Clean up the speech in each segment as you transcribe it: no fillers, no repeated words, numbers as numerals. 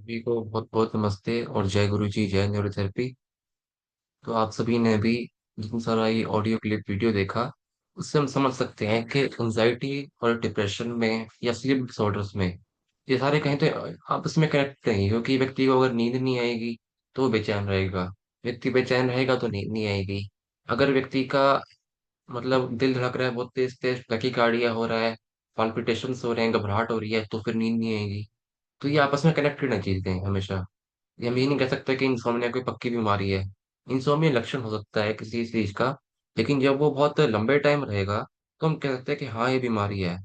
सभी को बहुत बहुत नमस्ते और जय गुरु जी, जय न्यूरोथेरेपी। तो आप सभी ने अभी जितना सारा ये ऑडियो क्लिप वीडियो देखा, उससे हम समझ सकते हैं कि एंजाइटी और डिप्रेशन में या स्लीप डिसऑर्डर्स में ये सारे कहीं तो आपस में कनेक्ट नहीं, क्योंकि व्यक्ति को अगर नींद नहीं आएगी तो वो बेचैन रहेगा। व्यक्ति बेचैन रहेगा तो नींद नहीं आएगी। अगर व्यक्ति का मतलब दिल धड़क रहा है, बहुत तेज तेज टैकीकार्डिया हो रहा है, पाल्पिटेशंस हो रहे हैं, घबराहट हो रही है, तो फिर नींद नहीं आएगी। तो ये आपस में कनेक्टेड है चीजें हमेशा। ये हम ये नहीं कह सकते कि इंसोम्निया कोई पक्की बीमारी है। इंसोम्निया लक्षण हो सकता है किसी चीज का, लेकिन जब वो बहुत लंबे टाइम रहेगा तो हम कह सकते हैं कि हाँ ये बीमारी है।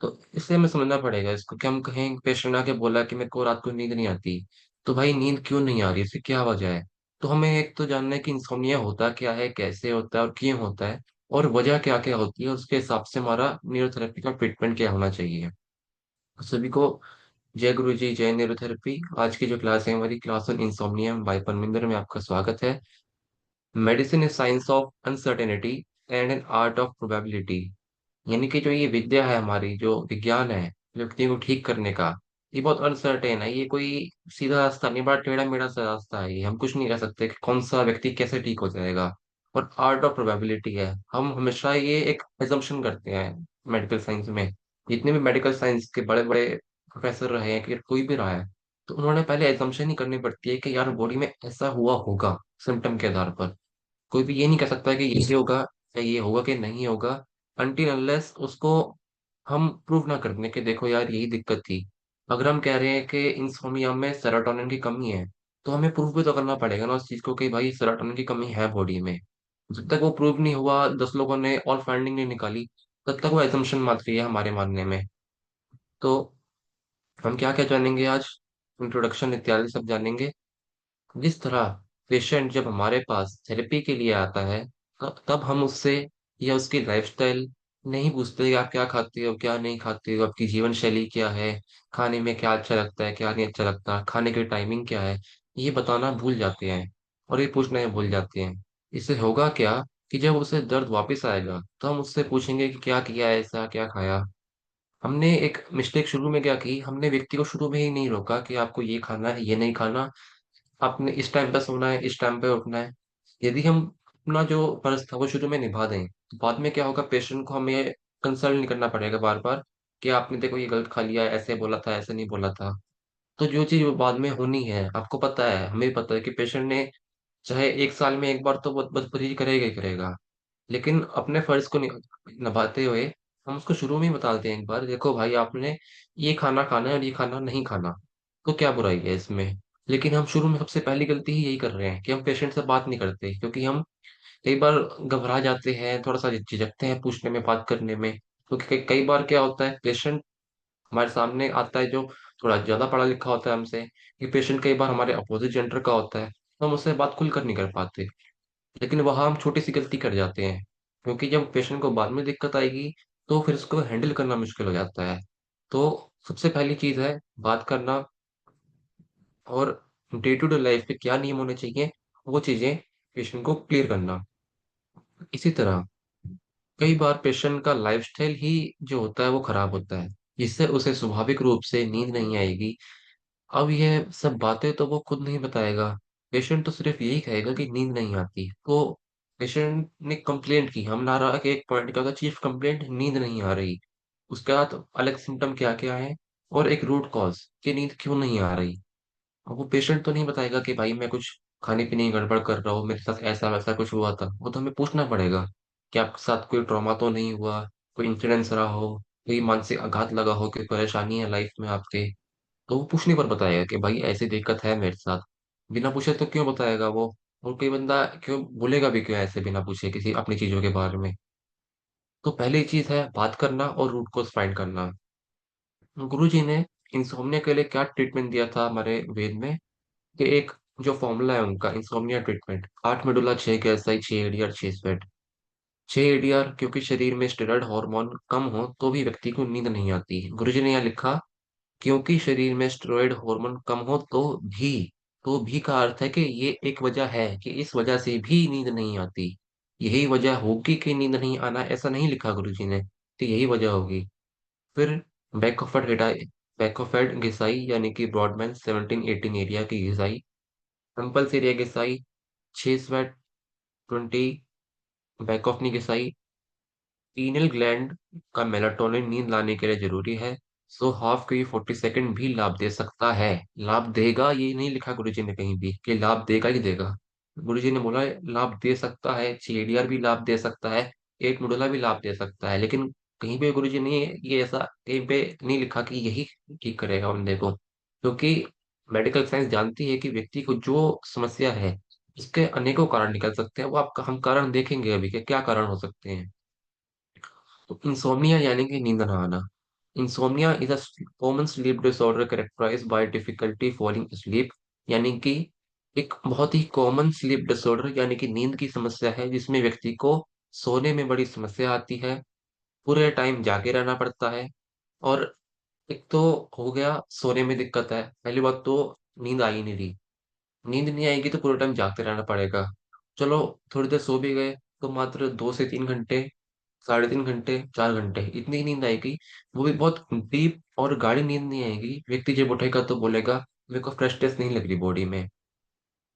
तो इसलिए हमें समझना पड़ेगा इसको कि हम कहें पेशेंट आके बोला कि मेरे को रात को नींद नहीं आती, तो भाई नींद क्यों नहीं आ रही, इसकी क्या वजह है। तो हमें एक तो जानना है कि इंसोम्निया होता क्या है, कैसे होता है और क्यों होता है, और वजह क्या क्या होती है, उसके हिसाब से हमारा न्यूरोथेरेपी का ट्रीटमेंट क्या होना चाहिए। सभी को जय गुरु जी, जय न्यूरोथेरेपी। आज की जो क्लास है हमारी class on insomnia by Parminder में आपका स्वागत है। Medicine is science of uncertainty and an art of probability. यानी कि जो ये विद्या है, हमारी जो विज्ञान है व्यक्ति को ठीक करने का, ये बहुत अनसर्टेन है। ये कोई सीधा रास्ता नहीं, बड़ा टेढ़ा मेढ़ा सा रास्ता है। ये हम कुछ नहीं कह सकते कि कौन सा व्यक्ति कैसे ठीक हो जाएगा। और आर्ट ऑफ प्रोबेबिलिटी है, हम हमेशा ये एक एजम्पशन करते हैं मेडिकल साइंस में। जितने भी मेडिकल साइंस के बड़े बड़े प्रोफेसर रहे हैं कि कोई भी रहा है, तो उन्होंने पहले एजम्पशन ही करनी पड़ती है कि यार बॉडी में ऐसा हुआ होगा सिम्टम के आधार पर। कोई भी ये नहीं कह सकता कि ये होगा या ये होगा कि नहीं होगा, अनटिल अनलेस उसको हम प्रूव ना कर दें कि देखो यार यही दिक्कत थी। अगर हम कह रहे हैं कि इंसोम्निया में सेरोटोनिन की कमी है, तो हमें प्रूव भी तो करना पड़ेगा ना उस चीज को कि भाई सेरोटोनिन की कमी है बॉडी में। जब तक वो प्रूव नहीं हुआ, 10 लोगों ने और फाइंडिंग नहीं निकाली, तब तक वो एजम्पशन मात्र ही है हमारे मानने में। तो हम क्या क्या जानेंगे आज, इंट्रोडक्शन इत्यादि सब जानेंगे। जिस तरह पेशेंट जब हमारे पास थेरेपी के लिए आता है, तब हम उससे या उसकी लाइफस्टाइल नहीं पूछते कि आप क्या खाते हो क्या नहीं खाते हो, आपकी जीवन शैली क्या है, खाने में क्या अच्छा लगता है क्या नहीं अच्छा लगता, खाने की टाइमिंग क्या है, ये बताना भूल जाते हैं और ये पूछना ही भूल जाते हैं। इससे होगा क्या कि जब उसे दर्द वापस आएगा तो हम उससे पूछेंगे कि क्या किया है, ऐसा क्या खाया। हमने एक मिस्टेक शुरू में क्या की, हमने व्यक्ति को शुरू में ही नहीं रोका कि आपको ये खाना है ये नहीं खाना, आपने इस टाइम पे सोना है इस टाइम पे उठना है। यदि हम अपना जो फर्ज था वो शुरू में निभा दें, तो बाद में क्या होगा, पेशेंट को हमें कंसल्ट नहीं करना पड़ेगा बार बार कि आपने देखो ये गलत खा लिया है, ऐसे बोला था ऐसे नहीं बोला था। तो जो चीज बाद में होनी है आपको पता है, हमें पता है कि पेशेंट ने चाहे 1 साल में एक बार तो बहुत बदतमीजी करेगा ही करेगा, लेकिन अपने फर्ज को निभाते हुए हम उसको शुरू में ही बता दें एक बार, देखो भाई आपने ये खाना खाना है और ये खाना नहीं खाना, तो क्या बुराई है इसमें। लेकिन हम शुरू में सबसे पहली गलती ही यही कर रहे हैं कि हम पेशेंट से बात नहीं करते, क्योंकि हम कई बार घबरा जाते हैं, थोड़ा सा झिझकते हैं पूछने में बात करने में। क्योंकि कई बार क्या होता है, पेशेंट हमारे सामने आता है जो थोड़ा ज्यादा पढ़ा लिखा होता है हमसे, ये पेशेंट कई बार हमारे अपोजिट जेंडर का होता है, तो हम उससे बात खुलकर नहीं कर पाते। लेकिन वहां हम छोटी सी गलती कर जाते हैं, क्योंकि जब पेशेंट को बाद में दिक्कत आएगी तो फिर उसको हैंडल करना मुश्किल हो जाता है। तो सबसे पहली चीज है बात करना, और डे टू डे लाइफ में क्या नियम होने चाहिए वो चीजें पेशेंट को क्लियर करना। इसी तरह कई बार पेशेंट का लाइफस्टाइल ही जो होता है वो खराब होता है, जिससे उसे स्वाभाविक रूप से नींद नहीं आएगी। अब यह सब बातें तो वो खुद नहीं बताएगा, पेशेंट तो सिर्फ यही कहेगा कि नींद नहीं आती। तो पेशेंट ने कंप्लेंट की, हम ला रहा कि एक पॉइंट क्या होता है, चीफ कंप्लेंट नींद नहीं आ रही। उसके बाद अलग सिम्टम क्या क्या है, और एक रूट कॉज कि नींद क्यों नहीं आ रही। अब वो पेशेंट तो नहीं बताएगा कि भाई मैं कुछ खाने पीने की गड़बड़ कर रहा हूँ, मेरे साथ ऐसा वैसा कुछ हुआ था। वो तो हमें पूछना पड़ेगा कि आपके साथ कोई ट्रॉमा तो नहीं हुआ, कोई इंसिडेंस रहा हो, कोई मानसिक आघात लगा हो, कोई परेशानी है लाइफ में आपके। तो वो पूछने पर बताएगा कि भाई ऐसी दिक्कत है मेरे साथ। बिना पूछे तो क्यों बताएगा वो। और कोई बंदा क्यों बोलेगा भी क्यों ऐसे बिना पूछे किसी अपनी चीजों के बारे में। तो पहली चीज है बात करना और रूट कोज फाइंड करना। गुरु जी ने इंसोम्निया के लिए क्या ट्रीटमेंट दिया था हमारे वेद में, कि एक जो फॉर्मूला है उनका insomnia treatment, 8 medulla 6 गैसाई 6 ADR 6 sweat. 6 ADR क्योंकि शरीर में स्टेरॉइड हार्मोन कम हो तो भी व्यक्ति को नींद नहीं आती। गुरुजी ने यहाँ लिखा क्योंकि शरीर में स्टेरॉइड हार्मोन कम हो भी। तो भी का अर्थ है कि ये एक वजह है कि इस वजह से भी नींद नहीं आती। यही वजह होगी कि नींद नहीं आना, ऐसा नहीं लिखा गुरुजी ने, तो यही वजह होगी। फिर back of head back of head घिसाई यानी कि ब्रॉडमैन 17-18 एरिया की घिसाई, टेम्पल्स एरिया घिसाई, 6/20 बैक ऑफ नी घिसाई। पीनल ग्लैंड का मेलाटोनिन नींद लाने के लिए जरूरी है। सो हाफ की 40 सेकंड भी लाभ दे सकता है। लाभ देगा ये नहीं लिखा गुरुजी ने कहीं भी कि लाभ देगा ही देगा। गुरुजी ने बोला है, लाभ दे सकता है, CADR भी लाभ दे सकता है, एट नोडुला भी लाभ दे सकता है, लेकिन कहीं पे गुरुजी ने ये ऐसा कहीं पे नहीं लिखा कि यही ठीक करेगा बंदे को। क्योंकि मेडिकल साइंस जानती है कि व्यक्ति को जो समस्या है उसके अनेकों कारण निकल सकते हैं। वो आप हम कारण देखेंगे अभी कि क्या कारण हो सकते हैं। तो इंसोम्निया यानी कि नींद ना आना। Insomnia is a common sleep disorder characterised by difficulty falling asleep। यानी कि एक बहुत ही कॉमन स्लीप डिसऑर्डर यानी कि नींद की समस्या है जिसमें व्यक्ति को सोने में बड़ी समस्या आती है, पूरे टाइम जागे रहना पड़ता है। और एक तो हो गया सोने में दिक्कत है, पहली बात तो नींद आ ही नहीं रही। नींद नहीं आएगी तो पूरे टाइम जागते रहना पड़ेगा। चलो थोड़ी देर सो भी गए तो मात्र 2 से 3 घंटे, 3.5 घंटे, 4 घंटे इतनी ही नींद आएगी। वो भी बहुत डीप और गाढ़ी नींद नहीं आएगी। व्यक्ति जब उठेगा तो बोलेगा मेरे को फ्रेशनेस नहीं लग रही बॉडी में।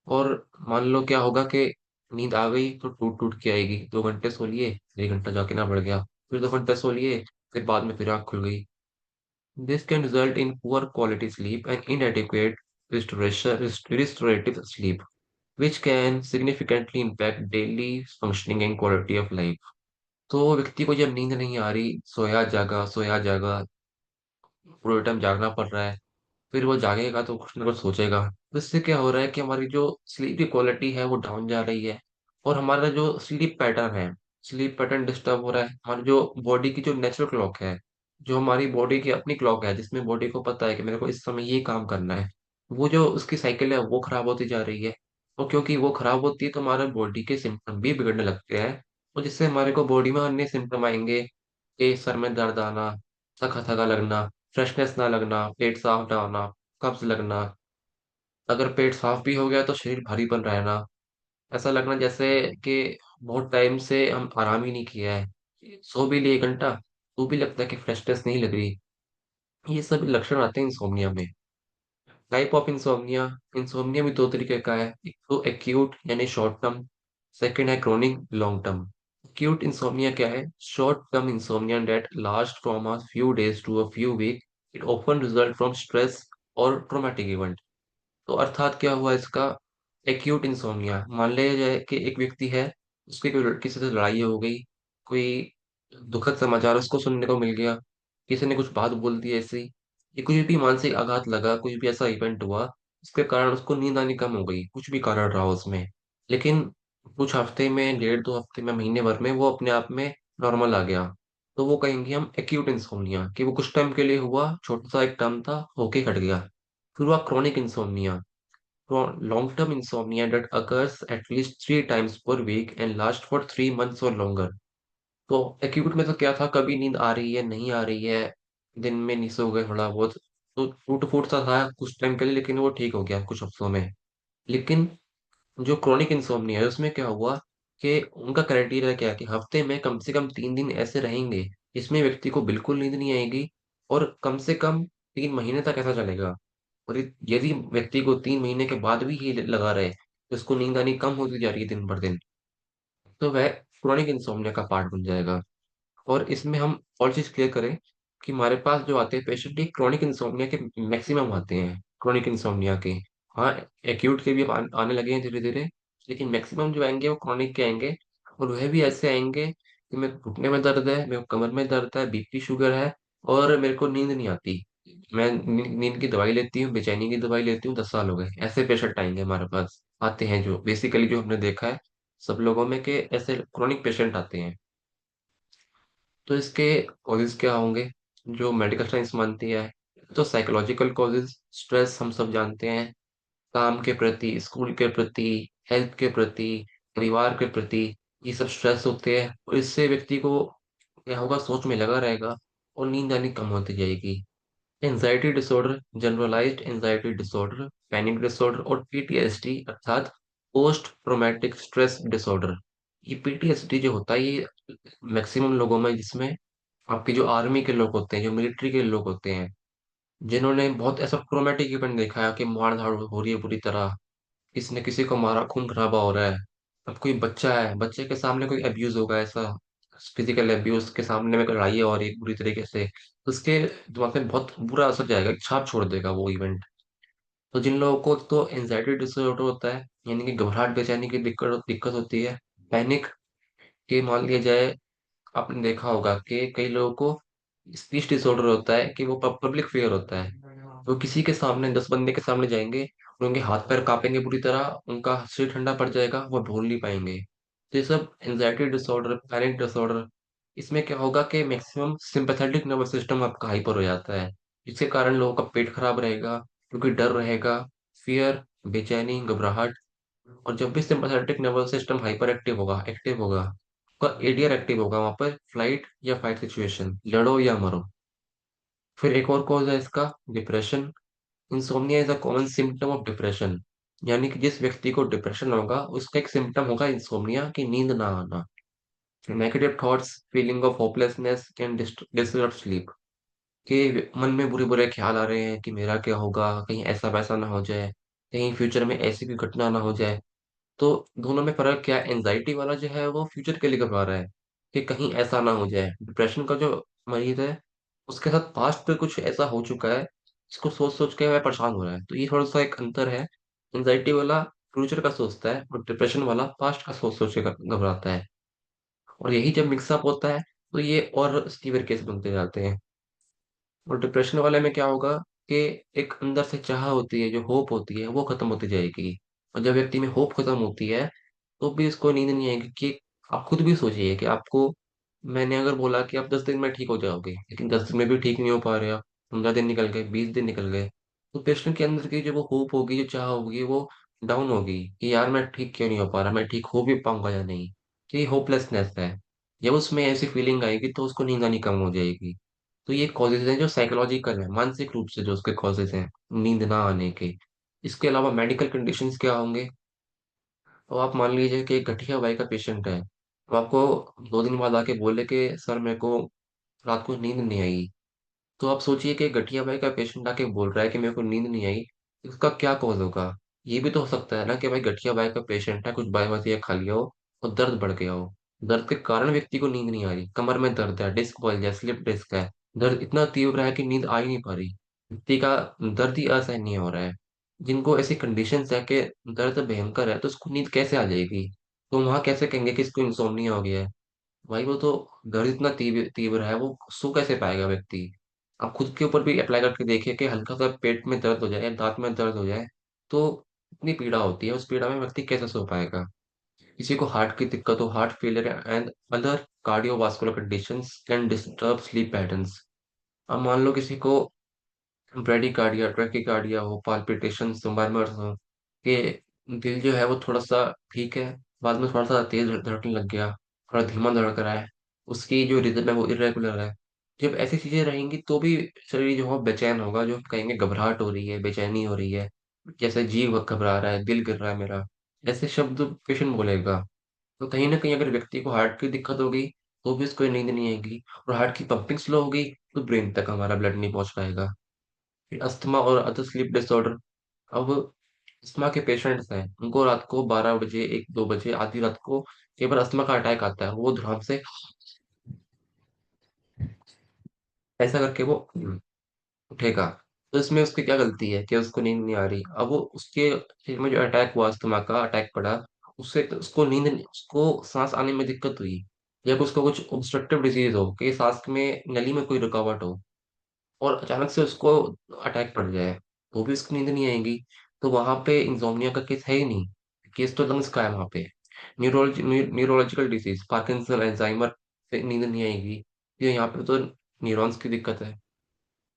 और मान लो क्या होगा कि नींद आ गई तो टूट टूट के आएगी। 2 घंटे सो लिए, 1 घंटा जाके ना बढ़ गया, फिर 2 घंटे सो लिए, फिर बाद में फिर आँख खुल गई। This can result in poor quality sleep and inadequate restorative sleep, which can significantly impact daily functioning and quality of life। तो व्यक्ति को जब नींद नहीं आ रही, सोया जागा, पूरे टाइम जागना पड़ रहा है, फिर वो जागेगा तो कुछ ना कुछ सोचेगा। तो इससे क्या हो रहा है कि हमारी जो स्लीप की क्वालिटी है वो डाउन जा रही है। और हमारा जो स्लीप पैटर्न डिस्टर्ब हो रहा है। हमारी जो बॉडी की जो नेचुरल क्लॉक है, जो हमारी बॉडी की अपनी क्लॉक है जिसमें बॉडी को पता है कि मेरे को इस समय ये काम करना है, वो जो उसकी साइकिल है वो खराब होती जा रही है। और क्योंकि वो खराब होती है तो हमारे बॉडी के सिम्टम भी बिगड़ने लगते हैं। और जिससे हमारे को बॉडी में अन्य सिम्टम आएंगे कि सर में दर्द आना, थका थका लगना, फ्रेशनेस ना लगना, पेट साफ ना होना, कब्ज लगना। अगर पेट साफ भी हो गया तो शरीर भारीपन रहना, ऐसा लगना जैसे कि बहुत टाइम से हम आराम ही नहीं किया है। सो भी लिए 1 घंटा तो भी लगता है कि फ्रेशनेस नहीं लग रही। ये सब लक्षण आते हैं इंसोम्निया में। Type of insomnia. इंसोम्निया भी दो तरीके का है, एक तो एक्यूट यानी शॉर्ट टर्म, सेकंड है chronic long term. Acute insomnia क्या है? Short term insomnia that last from a few days to a few week. It often result from stress और ट्रॉमेटिक इवेंट। तो अर्थात क्या हुआ इसका? एक्यूट इंसोम्निया, मान लिया जाए कि एक व्यक्ति है, उसकी कोई लड़की से लड़ाई हो गई, कोई दुखद समाचार उसको सुनने को मिल गया, किसी ने कुछ बात बोल दी ऐसी, ये कुछ भी मानसिक आघात लगा, कुछ भी ऐसा इवेंट हुआ उसके कारण उसको नींद आनी कम हो गई, कुछ भी कारण रहा उसमें। लेकिन कुछ हफ्ते में, 1.5 2 हफ्ते में, महीने भर में वो अपने आप में नॉर्मल आ गया। तो वो कहेंगे हम एक्यूट इंसोम्निया कि वो कुछ टाइम के लिए हुआ, छोटा सा एक टर्म था, होके हट गया। फिर हुआ chronic insomnia, long-term insomnia that occurs at least 3 times per week and lasts for 3 months or longer। तो एक्यूट में तो क्या था, कभी नींद आ रही है, नहीं आ रही है, दिन में नहीं सो गए थोड़ा बहुत, तो टूट फूट सा था कुछ टाइम के लिए, लेकिन वो ठीक हो गया कुछ हफ्तों में। लेकिन जो क्रोनिक इंसोम्निया है उसमें क्या हुआ कि उनका क्राइटेरिया क्या है कि हफ्ते में कम से कम 3 दिन ऐसे रहेंगे जिसमें व्यक्ति को बिल्कुल नींद नहीं आएगी, और कम से कम 3 महीने तक ऐसा चलेगा। और यदि व्यक्ति को 3 महीने के बाद भी ये लगा रहे तो उसको नींद आनी कम होती जा रही है दिन भर दिन, तो वह क्रोनिक इंसोम्निया का पार्ट बन जाएगा। और इसमें हम और चीज क्लियर करें कि हमारे पास जो आते हैं पेशेंट, ये क्रोनिक इंसोम्निया के मैक्सिमम आते हैं, क्रोनिक इंसोम्निया के। हाँ, एक्यूट के भी अब आने लगे हैं धीरे धीरे, लेकिन मैक्सिमम जो आएंगे वो क्रोनिक के आएंगे। और वह भी ऐसे आएंगे कि मेरे को घुटने में दर्द है, मेरे को कमर में दर्द है, BP शुगर है, और मेरे को नींद नहीं आती। मैं नींद की दवाई लेती हूँ, बेचैनी की दवाई लेती हूँ, 10 साल हो गए। ऐसे पेशेंट आएंगे हमारे पास, आते हैं, जो बेसिकली जो हमने देखा है सब लोगों में कि ऐसे क्रोनिक पेशेंट आते हैं। तो इसके कॉजेज क्या होंगे जो मेडिकल साइंस मानती है? तो साइकोलॉजिकल कॉजेज, स्ट्रेस हम सब जानते हैं, काम के प्रति, स्कूल के प्रति, हेल्थ के प्रति, परिवार के प्रति, ये सब स्ट्रेस होते हैं। और इससे व्यक्ति को क्या होगा, सोच में लगा रहेगा और नींद आनी कम होती जाएगी। Anxiety disorder, generalised anxiety disorder, panic disorder और PTSD अर्थात पोस्ट ट्रोमैटिक स्ट्रेस डिसऑर्डर। ये PTSD जो होता है ये मैक्सिमम लोगों में, जिसमें आपके जो आर्मी के लोग होते हैं, जो मिलिट्री के लोग होते हैं, जिन्होंने बहुत ऐसा ट्रोमेटिक इवेंट देखा है कि मार धाड़ हो रही है बुरी तरह, किसी ने किसी को मारा, खून खराबा हो रहा है। अब कोई बच्चा है, बच्चे के सामने कोई अब्यूज होगा ऐसा, फिजिकल अब्यूज के सामने में लड़ाई हो रही है बुरी तरीके से, तो उसके दिमाग में बहुत बुरा असर जाएगा, एक छाप छोड़ देगा वो इवेंट। तो जिन लोगों को तो एंजाइटी डिसऑर्डर होता है, यानी कि घबराहट बेचैनी की दिक्कत दिक्कत होती है, पैनिक के मान लिया जाए, आपने देखा होगा कि कई लोगों को स्पीच डिसऑर्डर होता है, कि वो पब्लिक फियर होता है। वो किसी के सामने 10 बंदे के सामने जाएंगे और उनके हाथ पैर कांपेंगे बुरी तरह, उनका सिर ठंडा पड़ जाएगा, वो बोल नहीं पाएंगे। तो ये सब एंजाइटी डिसऑर्डर, पैनिक डिसऑर्डर, इसमें क्या होगा कि मैक्सिमम सिंपैथेटिक नर्वस सिस्टम आपका हाइपर हो जाता है, जिसके कारण लोगों का पेट खराब रहेगा, क्योंकि डर रहेगा, फियर, बेचैनी, घबराहट। और जब भी sympathetic nervous system hyper active होगा, आपका एडीआर एक्टिव होगा, वहां पर फ्लाइट या फाइट सिचुएशन, लड़ो या मरो। फिर एक और कॉज है इसका, depression. Insomnia is a common symptom of depression, यानी कि जिस व्यक्ति को डिप्रेशन होगा उसका एक सिम्टम होगा इंसोम्निया, की नींद ना आना। Negative thoughts, feeling of hopelessness can disturb sleep, कि मन में बुरे बुरे ख्याल आ रहे हैं कि मेरा क्या होगा, कहीं ऐसा वैसा ना हो जाए, कहीं फ्यूचर में ऐसी कोई घटना ना हो जाए। तो दोनों में फर्क क्या है, एंजाइटी वाला जो है वो फ्यूचर के लिए घबरा रहा है कि कहीं ऐसा ना हो जाए। डिप्रेशन का जो मरीज है, उसके साथ पास्ट पे कुछ ऐसा हो चुका है, इसको सोच सोच के वह परेशान हो रहा है। तो ये थोड़ा सा एक अंतर है, एंजाइटी वाला फ्यूचर का सोचता है और डिप्रेशन वाला पास्ट का सोच सोच के घबराता है। और यही जब मिक्सअप होता है तो ये और सीवियर केस बनते जाते हैं। और डिप्रेशन वाले में क्या होगा कि एक अंदर से चाह होती है, जो होप होती है वो खत्म होती जाएगी। और जब व्यक्ति में होप खत्म होती है तो भी उसको नींद नहीं आएगी। कि आप खुद भी सोचिए कि आपको, मैंने अगर बोला कि आप 10 दिन में ठीक हो जाओगे, लेकिन 10 दिन में भी ठीक नहीं हो पा रहे हो, 15 दिन निकल गए, 20 दिन निकल गए, तो पेशेंट के अंदर की जो वो होप होगी, जो चाह होगी, वो डाउन होगी कि यार मैं ठीक क्यों नहीं हो पा रहा, मैं ठीक हो भी पाऊंगा या नहीं। तो ये होपलेसनेस है। जब उसमें ऐसी फीलिंग आएगी तो उसको नींद आनी कम हो जाएगी। तो ये कॉजेज हैं जो साइकोलॉजिकल है, मानसिक रूप से जो उसके कॉजेज हैं नींद ना आने के। इसके अलावा मेडिकल कंडीशंस क्या होंगे। तो आप मान लीजिए कि एक गठिया भाई का पेशेंट है, तो आपको 2 दिन बाद आके बोले कि सर मेरे को रात को नींद नहीं आई। तो आप सोचिए कि गठिया भाई का पेशेंट आके बोल रहा है कि मेरे को नींद नहीं आई, इसका क्या कॉज होगा। ये भी तो हो सकता है ना कि भाई गठिया भाई का पेशेंट है, कुछ बाई बाई खा लिया हो और दर्द बढ़ गया हो, दर्द के कारण व्यक्ति को नींद नहीं आ रही, कमर में दर्द है, डिस्क बल्ज है, स्लिप डिस्क है, दर्द इतना तीव्र है कि नींद आ ही नहीं पा रही, व्यक्ति का दर्द ही असहनीय हो रहा है। जिनको ऐसी कंडीशंस है कि दर्द भयंकर है, तो उसको नींद कैसे आ जाएगी। तो वहां कैसे कहेंगे कि इसको इंसोम्निया हो गया है। भाई वो तो दर्द इतना तीव्र तीव्र है, वो सो कैसे पाएगा व्यक्ति। आप खुद के ऊपर भी अप्लाई करके देखिए कि हल्का सा पेट में दर्द हो जाए या दांत में दर्द हो जाए, तो इतनी पीड़ा होती है, उस पीड़ा में व्यक्ति कैसे सो पाएगा। किसी को हार्ट की दिक्कत हो, heart failure and other cardiovascular conditions can disturb sleep patterns. अब मान लो किसी को ब्रेडिकार्डिया, ट्रैकिकार्डिया हो, पाल्पिटेशन, मरमर हो, कि दिल जो है वो थोड़ा सा ठीक है, बाद में थोड़ा सा तेज धड़कने लग गया, थोड़ा धीमा धड़क रहा है, उसकी जो रिदम है वो इरेगुलर है। जब ऐसी चीजें रहेंगी तो भी शरीर जो है बेचैन होगा, जो कहेंगे घबराहट हो रही है, बेचैनी हो रही है, जैसे जीव घबरा रहा है, दिल गिर रहा है मेरा, ऐसे शब्द पेशेंट बोलेगा। तो कहीं ना कहीं अगर व्यक्ति को हार्ट की दिक्कत होगी तो भी उसको नींद नहीं आएगी, और हार्ट की पंपिंग स्लो होगी तो ब्रेन तक हमारा ब्लड नहीं पहुंच पाएगा। फिर अस्थमा और अदर स्लीप डिसऑर्डर। अब अस्थमा के पेशेंट्स हैं, उनको रात को 12 बजे, 1-2 बजे, आधी रात को कई बार अस्थमा का अटैक आता है, वो धड़ाम से ऐसा करके वो उठेगा। तो इसमें उसकी क्या गलती है कि उसको नींद नहीं आ रही। अब वो उसके शरीर में जो अटैक हुआ, अस्थमा का अटैक पड़ा, उससे उसको उसको सांस आने में दिक्कत हुई, या कि उसको कुछ ऑब्स्ट्रक्टिव डिजीज हो कि सांस में नली में कोई रुकावट हो, और अचानक से उसको अटैक पड़ जाए, तो भी उसकी नींद नहीं आएगी। तो वहां पे इंसोम्निया का केस है ही नहीं, केस तो लंग्स का है वहां पे। न्यूरोलॉजिकल डिसीज, पार्किंसन, अल्जाइमर से नींद नहीं आएगी, ये यहाँ पे तो न्यूरॉन्स की दिक्कत है।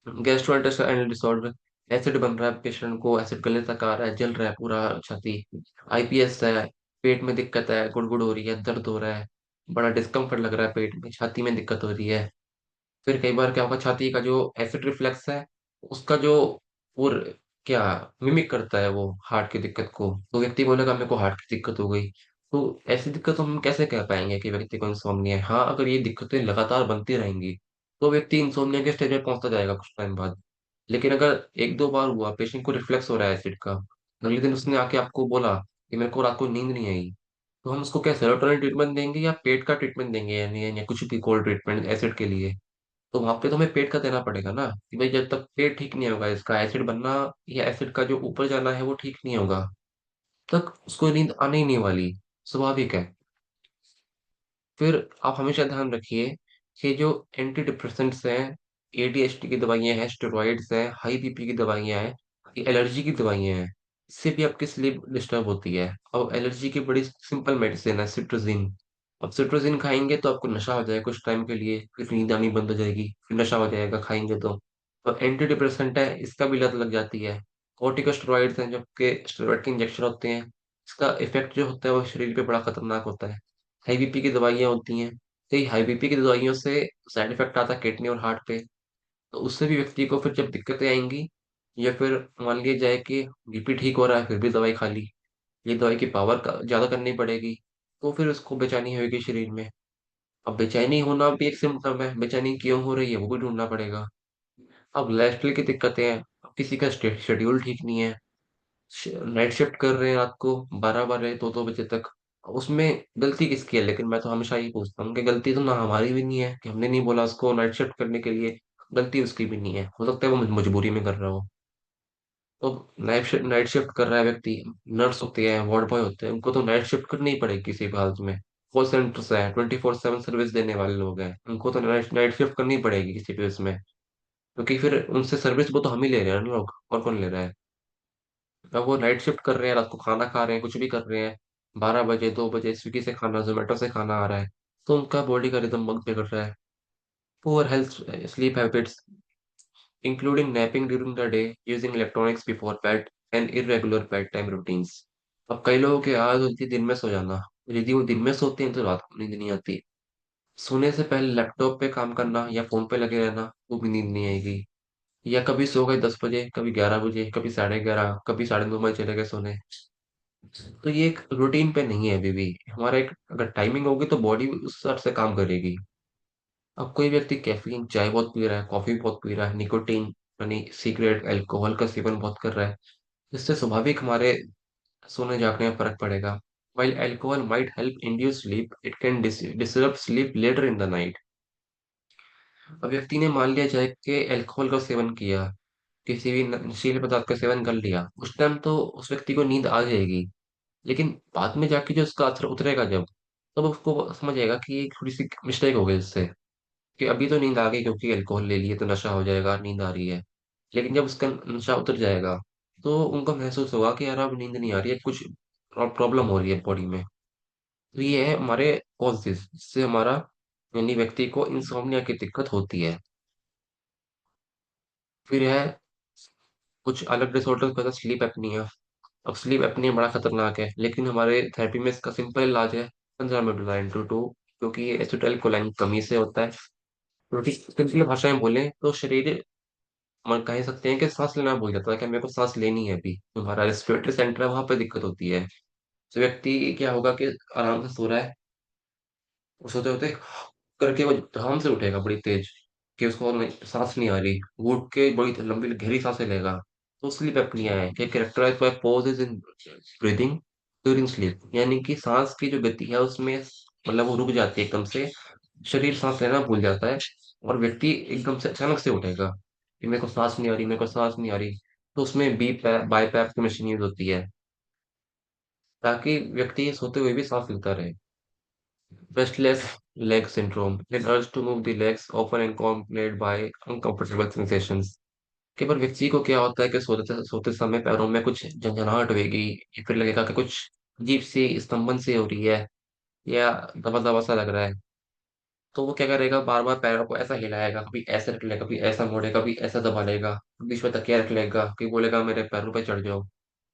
गैस्ट्रोइंटेस्टाइनल डिसऑर्डर, एसिड बन रहा है, पेशेंट को एसिड गले तक आ रहा है, जल रहा है पूरा छाती। आईपीएस है, पेट में दिक्कत है, गुड़गुड़ हो रही है, दर्द हो रहा है, बड़ा डिस्कम्फर्ट लग रहा है पेट में, छाती में दिक्कत हो रही है। फिर कई बार क्या होगा, छाती का जो एसिड रिफ्लेक्स है, उसका जो वो क्या मिमिक करता है वो हार्ट की दिक्कत को, तो व्यक्ति बोलेगा मेरे को हार्ट की दिक्कत हो गई। तो ऐसी दिक्कत हम कैसे कह पाएंगे कि व्यक्ति को इंसोम्निया है। हाँ, अगर ये दिक्कतें लगातार बनती रहेंगी तो व्यक्ति इंसोम्निया के स्टेज में पहुंचता जाएगा कुछ टाइम बाद। लेकिन अगर एक दो बार हुआ, पेशेंट को रिफ्लेक्स हो रहा है एसिड का, अगले दिन उसने आके आपको बोला कि मेरे को रात को नींद नहीं आई, तो हम उसको क्या सेरोटोनिन ट्रीटमेंट देंगे या पेट का ट्रीटमेंट देंगे, या कुछ भी कोल्ड ट्रीटमेंट एसिड के लिए? तो वहां पे तो हमें पेट का देना पड़ेगा ना, कि भाई जब तक पेट ठीक नहीं होगा इसका एसिड बनना या एसिड का जो ऊपर जाना है वो ठीक नहीं होगा, तक उसको नींद आने ही नहीं वाली। स्वाभाविक है। फिर आप हमेशा ध्यान रखिए कि जो एंटी डिप्रेसेंट्स हैं, एडीएचडी की दवाइयां हैं, स्टेरॉइड्स हैं, हाई बीपी की दवाइयां हैं, ये एलर्जी की दवाइयां हैं, इससे भी आपकी स्लीप डिस्टर्ब होती है। और एलर्जी की बड़ी सिंपल मेडिसिन है सिट्रोजिन। अब सिट्रोजिन खाएंगे तो आपको नशा हो जाएगा कुछ टाइम के लिए, फिर नींद आनी बंद हो जाएगी, फिर नशा हो जाएगा खाएंगे तो एंटी डिप्रेसेंट है, इसका भी लत लग जाती है। कॉर्टिकोस्टेरॉइड्स हैं, जबकि स्टेरॉइड के इंजेक्शन होते हैं, इसका इफेक्ट जो होता है वो शरीर पे बड़ा खतरनाक होता है। हाई बीपी की दवाइयाँ होती हैं, तो ये हाई बीपी की दवाइयों से साइड इफेक्ट आता है किडनी और हार्ट पे। तो उससे भी व्यक्ति को फिर जब दिक्कतें आएंगी, या फिर मान लिया जाए कि बीपी ठीक हो रहा है फिर भी दवाई खा ली, ये दवाई की पावर ज्यादा करनी पड़ेगी, तो फिर उसको बेचैनी होगी शरीर में। अब बेचैनी होना भी एक सिम्टम है, बेचैनी क्यों हो रही है वो भी ढूंढना पड़ेगा। अब लाइफस्टाइल की दिक्कतें हैं, अब किसी का शेड्यूल ठीक नहीं है, नाइट शिफ्ट कर रहे हैं रात को 12 12 2 2 बजे तक, उसमें गलती किसकी है? लेकिन मैं तो हमेशा ही पूछता हूँ कि गलती तो ना हमारी भी नहीं है कि हमने नहीं बोला उसको नाइट शिफ्ट करने के लिए, गलती उसकी भी नहीं है, हो सकता है वो मजबूरी में कर रहा हो। तो नाइट शिफ्ट कर रहा है व्यक्ति, नर्स होते हैं, वार्ड बॉय होते हैं, उनको तो नाइट शिफ्ट करनी ही पड़ेगी किसी भी हालत में। कॉल सेंटर्स है, 24/7 सर्विस देने वाले लोग हैं, उनको तो नाइट नाइट शिफ्ट करनी ही पड़ेगी किसी भी उसमें, क्योंकि फिर उनसे सर्विस वो तो हम ही ले रहे हैं ना लोग, और कौन ले रहा है? अब वो नाइट शिफ्ट कर रहे हैं, रात को खाना खा रहे हैं, कुछ भी कर रहे हैं, 12 बजे 2 बजे स्विगी से खाना, जोमेटो से खाना आ रहा है, तो उनका बॉडी का रिदम वक्त बिगड़ रहा है। Poor health, sleep habits including napping during the day, using electronics before bed and irregular bed time routines. अब कई लोगों की आदत होती है दिन में सो जाना, यदि वो दिन में सोते हैं तो रात को नींद नहीं आती। सोने से पहले लैपटॉप पे काम करना या फोन पे लगे रहना, वो भी नींद नहीं आएगी। या कभी सो गए 10 बजे, कभी 11 बजे, कभी 11:30, कभी 9:30 चले गए सोने, तो ये एक रूटीन पे नहीं है अभी भी हमारा। एक अगर टाइमिंग होगी तो बॉडी उस हिसाब से काम करेगी। अब कोई व्यक्ति कैफीन चाय बहुत पी रहा है, कॉफी बहुत पी रहा है, निकोटीन यानी सिगरेट अल्कोहल का सेवन बहुत कर रहा है, जिससे स्वाभाविक हमारे सोने जागने में फर्क पड़ेगा। While alcohol might help induce sleep, it can disrupt sleep later in the night. अब व्यक्ति ने मान लिया जाए कि अल्कोहल का सेवन किया, किसी भी नशीले पदार्थ का सेवन कर लिया, उस टाइम तो उस व्यक्ति को नींद आ जाएगी, लेकिन बाद में जाके जो उसका असर उतरेगा जब, तब उसको समझ आएगा कि ये थोड़ी सी मिस्टेक हो गई इससे, कि अभी तो नींद आ गई क्योंकि अल्कोहल ले लिए तो नशा हो जाएगा, नींद आ रही है। लेकिन जब उसका नशा उतर जाएगा, तो उनको महसूस होगा कि यार अब नींद नहीं आ रही है, कुछ प्रॉब्लम हो रही है बॉडी में। तो ये है हमारे कॉजेज, जिससे हमारा यानी व्यक्ति को इंसोम्निया की दिक्कत होती है। फिर है कुछ अलग डिसऑर्डर का, स्लीप एपनिया। अब स्लीप एपनिया बड़ा खतरनाक है, लेकिन हमारे थेरेपी में इसका सिंपल इलाज है 15 मिनट 2 क्योंकि ये एसिटाइल कोलाइन की कमी से होता है। क्योंकि सिंपल भाषा में बोले तो शरीर, हम कह सकते हैं कि सांस लेना भूल जाता है कि मेरे को सांस लेनी है अभी, तो हमारा रेस्पिरेटरी सेंटर है वहां पे दिक्कत होती है। तो व्यक्ति क्या होगा कि आराम से सो रहा है, और सोते होते करके वो आराम से उठेगा बड़ी तेज, कि उसको सांस नहीं आ रही, वो उठ के बड़ी लंबी गहरी सांसें लेगा। तो स्लीप एपनिया है कि characterise by pauses in breathing during sleep, यानी कि सांस की जो गति है उसमें मतलब वो रुक जाती है एकदम से, शरीर सांस लेना भूल जाता है, और व्यक्ति एकदम से अचानक से उठेगा कि मेरे को सांस नहीं आ रही, मेरे को सांस नहीं आ रही। तो उसमें बी पैप बाई पैप की मशीन यूज होती है, ताकि व्यक्ति सोते हुए भी सांस लेता रहे। Restless leg syndrome, an urge to move the legs, often accompanied by uncomfortable sensations। कि पर व्यक्ति को क्या होता है कि सोते सोते समय पैरों में कुछ झंझनाहट होगी, या फिर लगेगा कि कुछ अजीब सी स्तंभन सी हो रही है, या दबा दबा सा लग रहा है। तो वो क्या करेगा, बार बार पैरों को ऐसा हिलाएगा, कभी ऐसे रख लेगा, कभी ऐसा मोड़ेगा, कभी ऐसा दबा लेगा, बीच में तकिया रख लेगा, कभी बोलेगा मेरे पैरों पे चढ़ जाओ।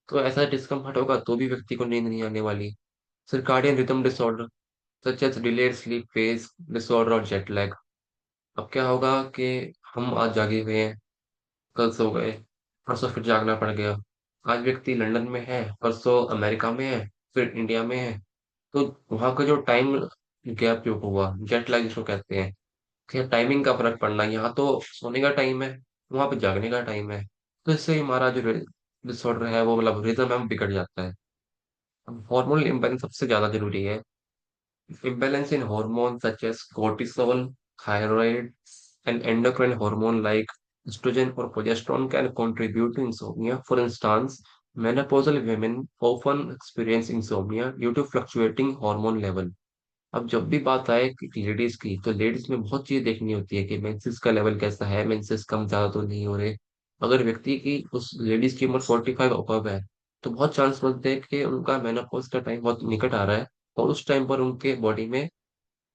तो ऐसा डिस्कम्फर्ट होगा तो भी व्यक्ति को नींद नहीं आने वाली। Circadian rhythm disorder such as delayed sleep phase disorder और जेट लैग। अब क्या होगा कि हम आज जागे हुए हैं, कल सो गए, परसों फिर जागना पड़ गया। आज व्यक्ति लंदन में है, परसों अमेरिका में है, फिर इंडिया में है। तो वहाँ का जो टाइम गैप जो हुआ, जेट लैग जिसको कहते हैं, कि टाइमिंग का फर्क पड़ना, यहाँ तो सोने का टाइम है, वहां पे जागने का टाइम है। तो इससे हमारा जो डिसऑर्डर है वो मतलब रिदम है वो बिगड़ जाता है। हार्मोनल इम्बैलेंस सबसे ज्यादा जरूरी है। Imbalance in hormones such as cortisol, thyroid, and endocrine hormone like estrogen or progesterone can contribute to insomnia. For instance, menopausal women often experience insomnia due to fluctuating hormone level. अब जब भी बात आए कि लेडीज की, तो ladies में बहुत चीज देखनी होती है कि मेंसेस का लेवल कैसा है, मेंसेस कम ज्यादा तो नहीं हो रहे। अगर व्यक्ति की उस लेडीज की उम्र 45 अबव है, तो बहुत चांस बनते हैं कि उनका मेनोपॉज का टाइम बहुत निकट आ रहा है, और उस टाइम पर उनके बॉडी में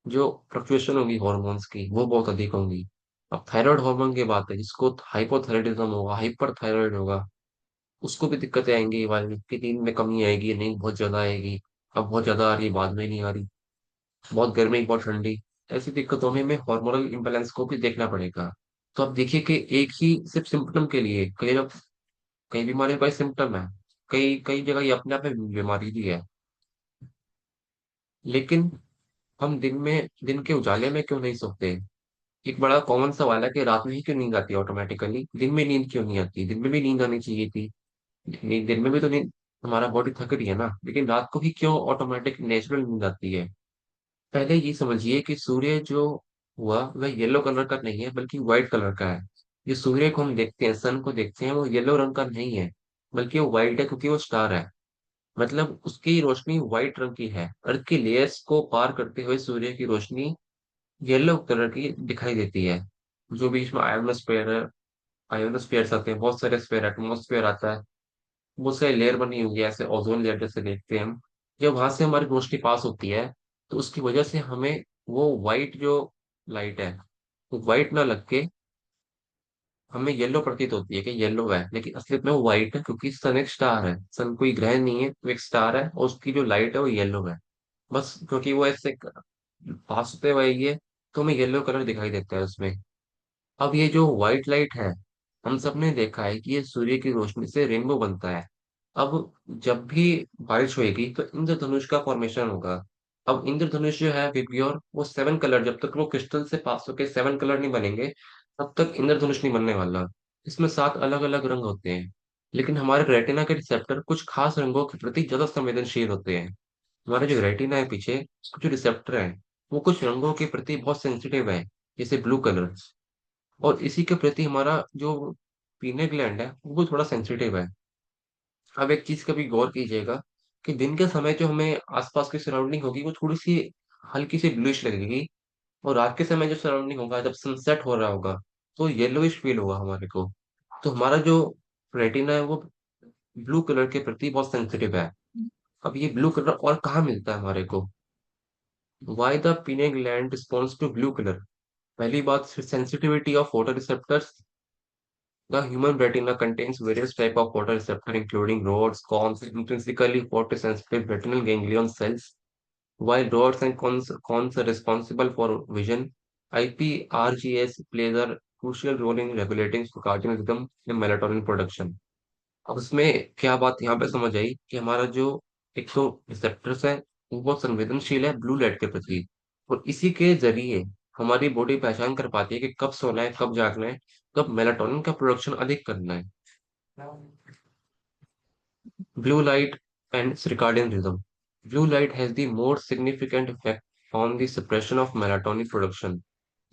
जो फ्लक्चुएशन होगी हॉर्मोन्स की वो बहुत अधिक होंगी। अब थायराइड हार्मोन की बात है, जिसको हाइपोथायराइडिज्म होगा, हाइपर थायराइड होगा, उसको भी दिक्कतें आएंगी, वाली की नींद में कमी आएगी, नींद बहुत ज्यादा आएगी। अब बहुत ज्यादा आ रही, बाद में नहीं आ रही, बहुत गर्मी बहुत ठंडी। ऐसी दिक्कतों में हमें हार्मोनल इम्बेलेंस को भी देखना पड़ेगा। तो अब देखिए कि एक ही सिर्फ सिम्टम के लिए कई लोग, कई बीमारियों का सिम्टम है, कई कई जगह ये अपने आप में बीमारी भी है। लेकिन हम दिन के उजाले में क्यों नहीं सोते? एक बड़ा कॉमन सवाल है कि रात में ही क्यों नींद आती है ऑटोमेटिकली, दिन में नींद क्यों नहीं आती? दिन में भी नींद आनी चाहिए थी। दिन में भी तो नींद, हमारा बॉडी थक रही है ना, लेकिन रात को ही क्यों ऑटोमेटिक नेचुरल नींद आती है? पहले ये समझिए कि सूर्य जो हुआ वह येलो कलर का नहीं है, बल्कि व्हाइट कलर का है। जो सूर्य को हम देखते हैं, सन को देखते हैं, वो येलो रंग का नहीं है, बल्कि वो व्हाइट है, क्योंकि वो स्टार है। मतलब उसकी रोशनी व्हाइट रंग की है। अर्थ की लेयर्स को पार करते हुए सूर्य की रोशनी येलो कलर की दिखाई देती है। जो बीच में आयोनोस्फेयर है, आयोनोस्फेयर आते हैं, बहुत सारे स्फेयर, एटमोस्फेयर आता है, बहुत सारी लेयर बनी हुई है, ऐसे ओजोन लेयर जैसे देखते हैं हम। जब वहां से हमारी रोशनी पास होती है, तो उसकी वजह से हमें वो व्हाइट जो लाइट है, वो व्हाइट ना लग के हमें येलो प्रतीत होती है कि येलो है, लेकिन असलियत में वो व्हाइट है, क्योंकि सन एक स्टार है। सन कोई ग्रह नहीं है, वो एक स्टार है, और उसकी जो लाइट है वो येलो है। बस क्योंकि वो ऐसे पास होते हुए ये, तो हमें येलो कलर दिखाई देता है उसमें। अब ये जो व्हाइट लाइट है, हम सब ने देखा है कि ये सूर्य की रोशनी से रेनबो बनता है। अब जब भी बारिश होएगी तो इंद्रधनुष का फॉर्मेशन होगा। अब इंद्रधनुष जो है विप्योर, वो 7 कलर, जब तक वो क्रिस्टल से पास होके 7 कलर नहीं बनेंगे, तब तक इंद्रधनुष नहीं बनने वाला। इसमें 7 अलग अलग रंग होते हैं। लेकिन हमारे रेटिना के रिसेप्टर कुछ खास रंगों के प्रति ज्यादा संवेदनशील होते हैं। हमारा जो रेटिना है पीछे, उसके जो रिसेप्टर है, वो कुछ रंगों के प्रति बहुत सेंसिटिव है, जैसे ब्लू कलर। और इसी के प्रति हमारा जो पीने ग्लैंड है वो थोड़ा सेंसिटिव है। अब एक चीज का भी गौर कीजिएगा कि दिन के समय जो हमें आसपास की सराउंडिंग होगी वो थोड़ी सी हल्की सी ब्लूइश लगेगी, और रात के समय जो सराउंडिंग होगा, जब सनसेट हो रहा होगा, तो येलोइश फील होगा हमारे को। तो हमारा जो रेटिना है वो ब्लू कलर के प्रति बहुत सेंसिटिव है। अब ये ब्लू कलर और कहाँ मिलता है हमारे को? Why the pineal gland response to blue colour? पहली बात, sensitivity of photoreceptors. The human retina contains various types of photoreceptors, including rods, cones, and intrinsically photosensitive retinal ganglion cells. While rods and cones are responsible for vision, IPRGS plays a crucial role in regulating circadian rhythm and melatonin production. अब उसमें क्या बात यहाँ पे समझ आई कि हमारा जो एक तो रिसेप्टर्स है, वो बहुत संवेदनशील है ब्लू लाइट के प्रति, और इसी के जरिए हमारी बॉडी पहचान कर पाती है कि कब सोना है, कब जागना है, कब मेलाटोनिन का प्रोडक्शन अधिक करना है। Blue light and circadian rhythm. Blue light has the more significant effect on the suppression of melatonin production.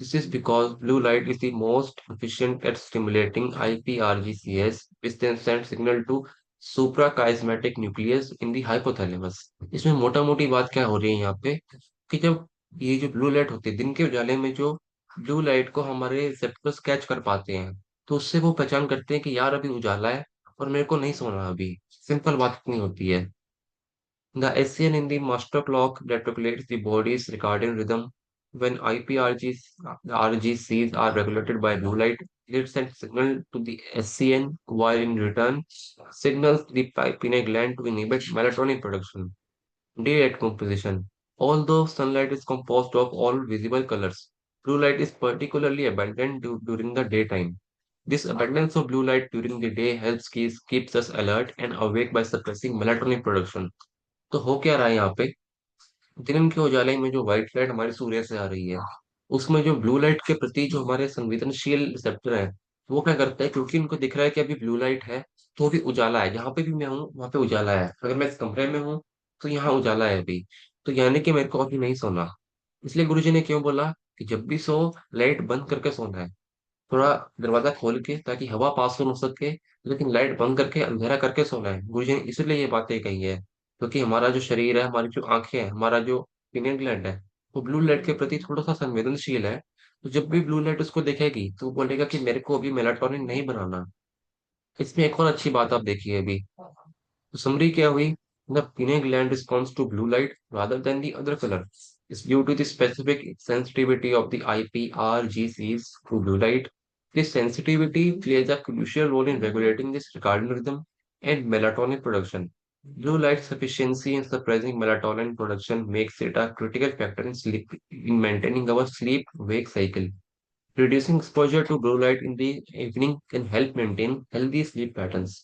This is because blue light is the most efficient at stimulating IPRGCS, which then sends signal to suprachiasmatic nucleus in the hypothalamus. इसमें मोटा मोटी बात क्या हो रही है यहाँ पे, कि जब ये जो ब्लू लाइट होती है दिन के उजाले में, जो ब्लू लाइट को हमारे रिसेप्टर्स कैच कर पाते हैं, तो उससे वो पहचान करते हैं कि यार अभी उजाला है और मेरे को नहीं सोना अभी। सिंपल बात इतनी होती है। The SCN in the master clock that regulates the body's circadian rhythm. When IPRGs, RGCs are regulated by blue light, it sends signal to the SCN, while in return signals the pineal gland to inhibit melatonin production. Daylight composition. Although sunlight is composed of all visible colors, blue light is particularly abundant during the daytime. This abundance of blue light during the day helps keeps us alert and awake by suppressing melatonin production. तो हो क्या रहा है यहाँ पे? दिन के उजाले में जो व्हाइट लाइट हमारे सूर्य से आ रही है, उसमें जो ब्लू लाइट के प्रति जो हमारे संवेदनशील रिसेप्टर है, वो क्या करते हैं, क्योंकि उनको दिख रहा है कि अभी ब्लू लाइट है, तो भी उजाला है, जहां पे भी मैं हूँ वहां पे उजाला है, अगर मैं इस कमरे में हूँ तो यहाँ उजाला है अभी, तो यानी कि मेरे को अभी नहीं सोना। इसलिए गुरुजी ने क्यों बोला कि जब भी सो, लाइट बंद करके सोना है, थोड़ा दरवाजा खोल के ताकि हवा पास हो सके, लेकिन लाइट बंद करके अंधेरा करके सोना है। गुरुजी ने इसलिए ये बातें कही है, क्योंकि हमारा जो शरीर है, हमारी जो आंखें हैं, हमारा जो पिनियन ग्लैंड है, वो ब्लू लाइट के प्रति थोड़ा सा संवेदनशील है। तो जब भी ब्लू लाइट उसको देखेगी तो वो बोलेगा कि मेरे को अभी मेलाटोनिन नहीं बनाना। इसमें एक और अच्छी बात आप देखिए अभी, तो समरी क्या हुई, the pineal gland responds to blue light rather than the other color is due to the specific sensitivity of the IPRGCs to blue light. This sensitivity plays a crucial role in regulating the circadian rhythm and melatonin production. Blue light sufficiency in suppressing melatonin production makes it a critical factor in sleep, in maintaining our sleep-wake cycle. Reducing exposure to blue light in the evening can help maintain healthy sleep patterns.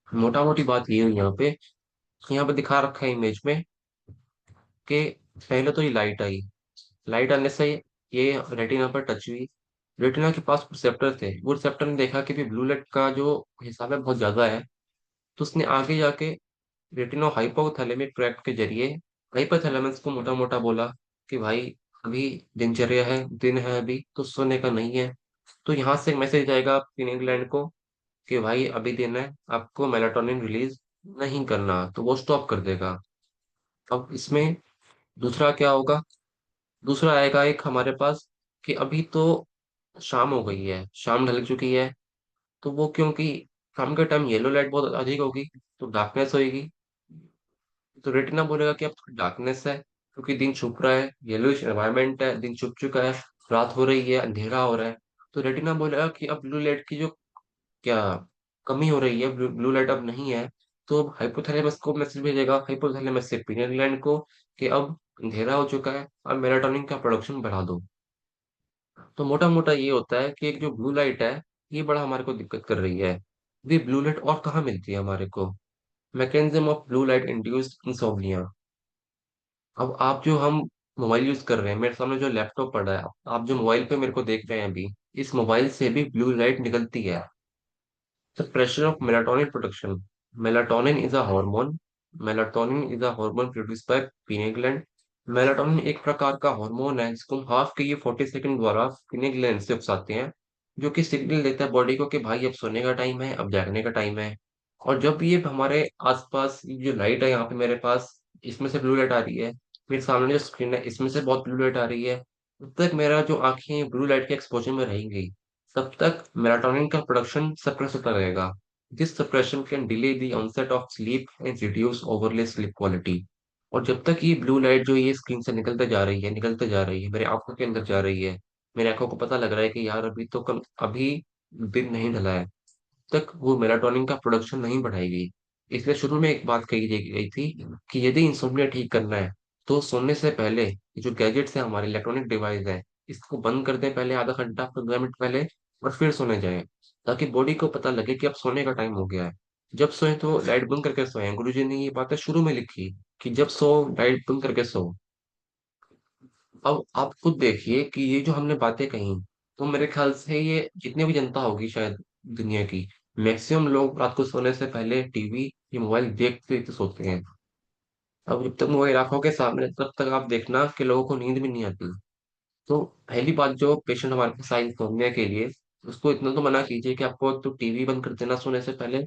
मोटा मोटी बात ये हुई यहाँ पे दिखा रखा है इमेज में कि पहले तो ये लाइट आई, लाइट आने से ये रेटिना पर टच हुई, रेटिना के पास रिसेप्टर थे, वो रिसेप्टर ने देखा कि भी ब्लू लाइट का जो हिसाब है बहुत ज्यादा है, तो उसने आगे जाके रेटिनो हाइपोथैलेमिक ट्रैक्ट के जरिए हाइपोथैलेमस को मोटा मोटा बोला कि भाई अभी दिनचर्या है, दिन है अभी, तो सोने का नहीं है। तो यहाँ से मैसेज जाएगा पिनियन ग्लैंड को कि भाई अभी दिन है, आपको मेलाटोनिन रिलीज नहीं करना, तो वो स्टॉप कर देगा। अब इसमें दूसरा क्या होगा, दूसरा आएगा एक हमारे पास कि अभी तो शाम हो गई है, शाम ढल चुकी है, तो वो क्योंकि शाम के टाइम येलो लाइट बहुत अधिक होगी, तो डार्कनेस होगी, तो रेटिना बोलेगा कि अब डार्कनेस है, क्योंकि दिन छुप रहा है, येलोइश एनवायरमेंट है, दिन छुप चुका है, रात हो रही है, अंधेरा हो रहा है, तो रेटिना बोलेगा कि अब ब्लू लाइट की जो क्या कमी हो रही है, ब्लू लाइट अब नहीं है, तो अब हाइपोथैलेमस को मैसेज भेजेगा, हाइपोथैलेमस से पीनियल ग्लैंड को कि अब अंधेरा हो चुका है, अब मेलाटोनिन का प्रोडक्शन बढ़ा दो। तो मोटा मोटा ये होता है कि एक जो ब्लू लाइट है, ये बड़ा हमारे को दिक्कत कर रही है। ये ब्लू लाइट और कहाँ मिलती है हमारे को, mechanism of blue light induced insomnia. अब आप जो हम मोबाइल यूज कर रहे हैं, मेरे सामने जो लैपटॉप पड़ा है, आप जो मोबाइल पे मेरे को देख रहे हैं अभी, इस मोबाइल से भी ब्लू लाइट निकलती है। Suppression of melatonin production. Melatonin is a hormone. Melatonin is a hormone produced by pineal gland. Melatonin एक प्रकार का हार्मोन है जिसको हम हाफ के ये 40 सेकंड द्वारा पिनिक ग्लैंड से उपसाते हैं, जो कि सिग्नल देता है बॉडी को कि भाई अब सोने का टाइम है, अब जागने का टाइम है। और जब ये हमारे आसपास ये जो लाइट है यहाँ पे मेरे पास, इसमें से ब्लू लाइट आ रही है, मेरे सामने जो स्क्रीन है इसमें से बहुत ब्लू लाइट आ रही है, तब तक मेरा जो आंखें ब्लू लाइट के एक्सपोजर में रहेंगी, तब तक मेलाटोनिन का प्रोडक्शन सप्रेस होता रहेगा। This suppression can delay the onset of sleep and reduce overall sleep quality. और जब तक ये ब्लू लाइट जो ये स्क्रीन से निकलते जा रही है, निकलते जा रही है, मेरे आंखों के अंदर जा रही है, मेरे आंखों को पता लग रहा है कि यार अभी तो कम, अभी दिन नहीं ढला है, तक वो मेलाटोनिन का प्रोडक्शन नहीं बढ़ाएगी। इसलिए शुरू में एक बात कही गई थी कि यदि इंसोम्निया ठीक करना है, तो सोने से पहले ये जो गैजेट्स है, हमारे इलेक्ट्रॉनिक डिवाइस है, इसको बंद कर दें पहले आधा घंटा 15 मिनट पहले, और फिर सोने जाएं, ताकि बॉडी को पता लगे कि अब सोने का टाइम हो गया है। जब सोए तो लाइट बंद करके सोए, गुरुजी ने ये बातें शुरू में लिखी कि जब सो लाइट बंद करके सो। अब आप खुद देखिए कि ये जो हमने बातें कही, तो मेरे ख्याल से ये जितनी भी जनता होगी शायद दुनिया की, मैक्सिमम लोग रात को सोने से पहले टीवी या मोबाइल देखते देखते सोते हैं। अब जब तक मोबाइल आंखों के सामने, तब तक आप देखना कि लोगों को नींद भी नहीं आती। तो पहली बात, जो पेशेंट हमारे पास आए सोने के लिए, उसको इतना तो मना कीजिए कि आपको तो टीवी बंद कर देना सोने से पहले,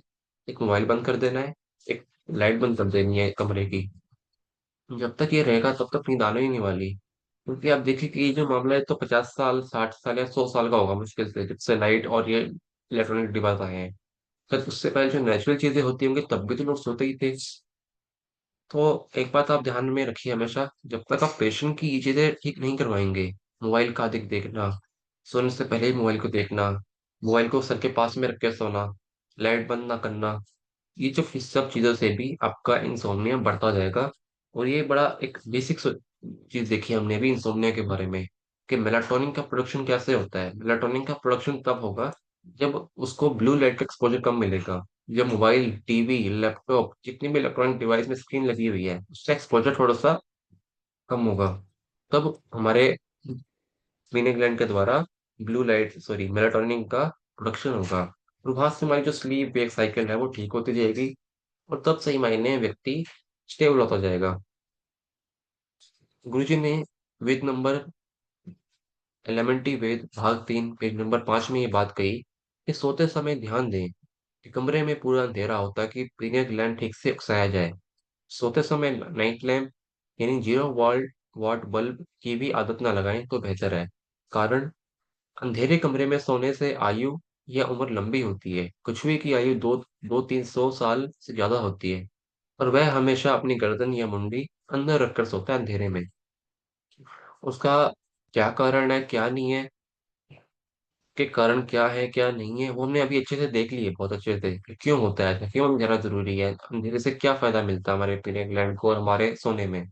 एक मोबाइल बंद कर देना है, एक लाइट बंद कर देनी है कमरे की। जब तक ये रहेगा तब तक नींद आने ही नहीं वाली, क्योंकि आप देखिए कि ये जो मामला है तो 50 साल, 60 साल या 100 साल का होगा मुश्किल से, जब से लाइट और ये इलेक्ट्रॉनिक डिवाइस आए हैं। पर उससे पहले जो नेचुरल चीजें होती होंगी तब भी तो लोग सोते ही थे। तो एक बात आप ध्यान में रखिए हमेशा, जब तक आप पेशेंट की ये चीजें ठीक नहीं करवाएंगे, मोबाइल का अधिक देखना, सोने से पहले ही मोबाइल को देखना, मोबाइल को सर के पास में रख के सोना, लाइट बंद ना करना, ये जो इस सब चीजों से भी आपका इंसोम्निया बढ़ता जाएगा। और ये बड़ा एक बेसिक चीज देखी हमने भी इंसोम्निया के बारे में, कि मेलाटोनिन का प्रोडक्शन कैसे होता है। मेलाटोनिन का प्रोडक्शन तब होगा जब उसको ब्लू लाइट का एक्सपोजर कम मिलेगा, जब मोबाइल, टीवी, लैपटॉप, जितनी भी इलेक्ट्रॉनिक डिवाइस में स्क्रीन लगी हुई है, उसका एक्सपोजर थोड़ा सा कम होगा, तब हमारे पीने ग्लैंड के द्वारा ब्लू लाइट, सॉरी, मेलाटोनिन का प्रोडक्शन होगा। और वहां से हमारी जो स्लीप वेक साइकिल है वो ठीक होती जाएगी, और तब सही मायने में व्यक्ति स्टेबल होता जाएगा। गुरुजी ने वेद नंबर एलिमेंट्री वेद भाग 3 पेज नंबर 5 में ये बात कही कि सोते समय ध्यान दें कि कमरे में पूरा अंधेरा हो ताकि पीनियल ग्लैंड ठीक से उकसाया जाए। सोते समय नाइट लैम्प यानी 0 वाट बल्ब की भी आदत ना लगाएं तो बेहतर है। कारण, अंधेरे कमरे में सोने से आयु या उम्र लंबी होती है। कुछ भी की आयु दो 200-300 साल से ज्यादा होती है, और वह हमेशा अपनी गर्दन या मुंडी अंदर रखकर सोता है अंधेरे में। उसका क्या कारण है क्या नहीं है, के कारण क्या है क्या नहीं है, वो हमने अभी अच्छे से देख लिए, बहुत अच्छे से कि क्यों होता है ऐसा, क्यों अंधेरा जरूरी है, अंधेरे से क्या फायदा मिलता है हमारे पीने ग्लैंड को और हमारे सोने में।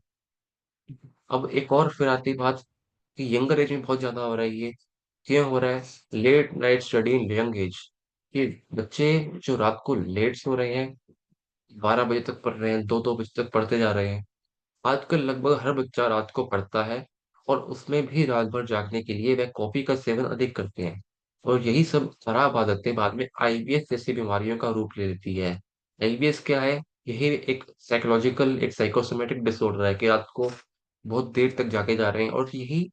अब एक और फिर आती बात कि यंगर एज में बहुत ज्यादा हो रहा है ये। क्यों हो रहा है? Late night study in young age. ये बच्चे जो रात को लेट सो रहे हैं, 12 बजे तक पढ़ रहे हैं, 2-2 बजे तक पढ़ते जा रहे हैं। आजकल लगभग हर बच्चा रात को पढ़ता है, और उसमें भी रात भर जागने के लिए वह कॉफी का सेवन अधिक करते हैं। और यही सब खराब आदतें बाद में आईबीएस जैसी बीमारियों का रूप ले लेती है। आईबीएस क्या है? यही एक साइकोलॉजिकल, एक साइकोसोमेटिक डिसऑर्डर है कि रात को बहुत देर तक जागे जा रहे हैं, और यही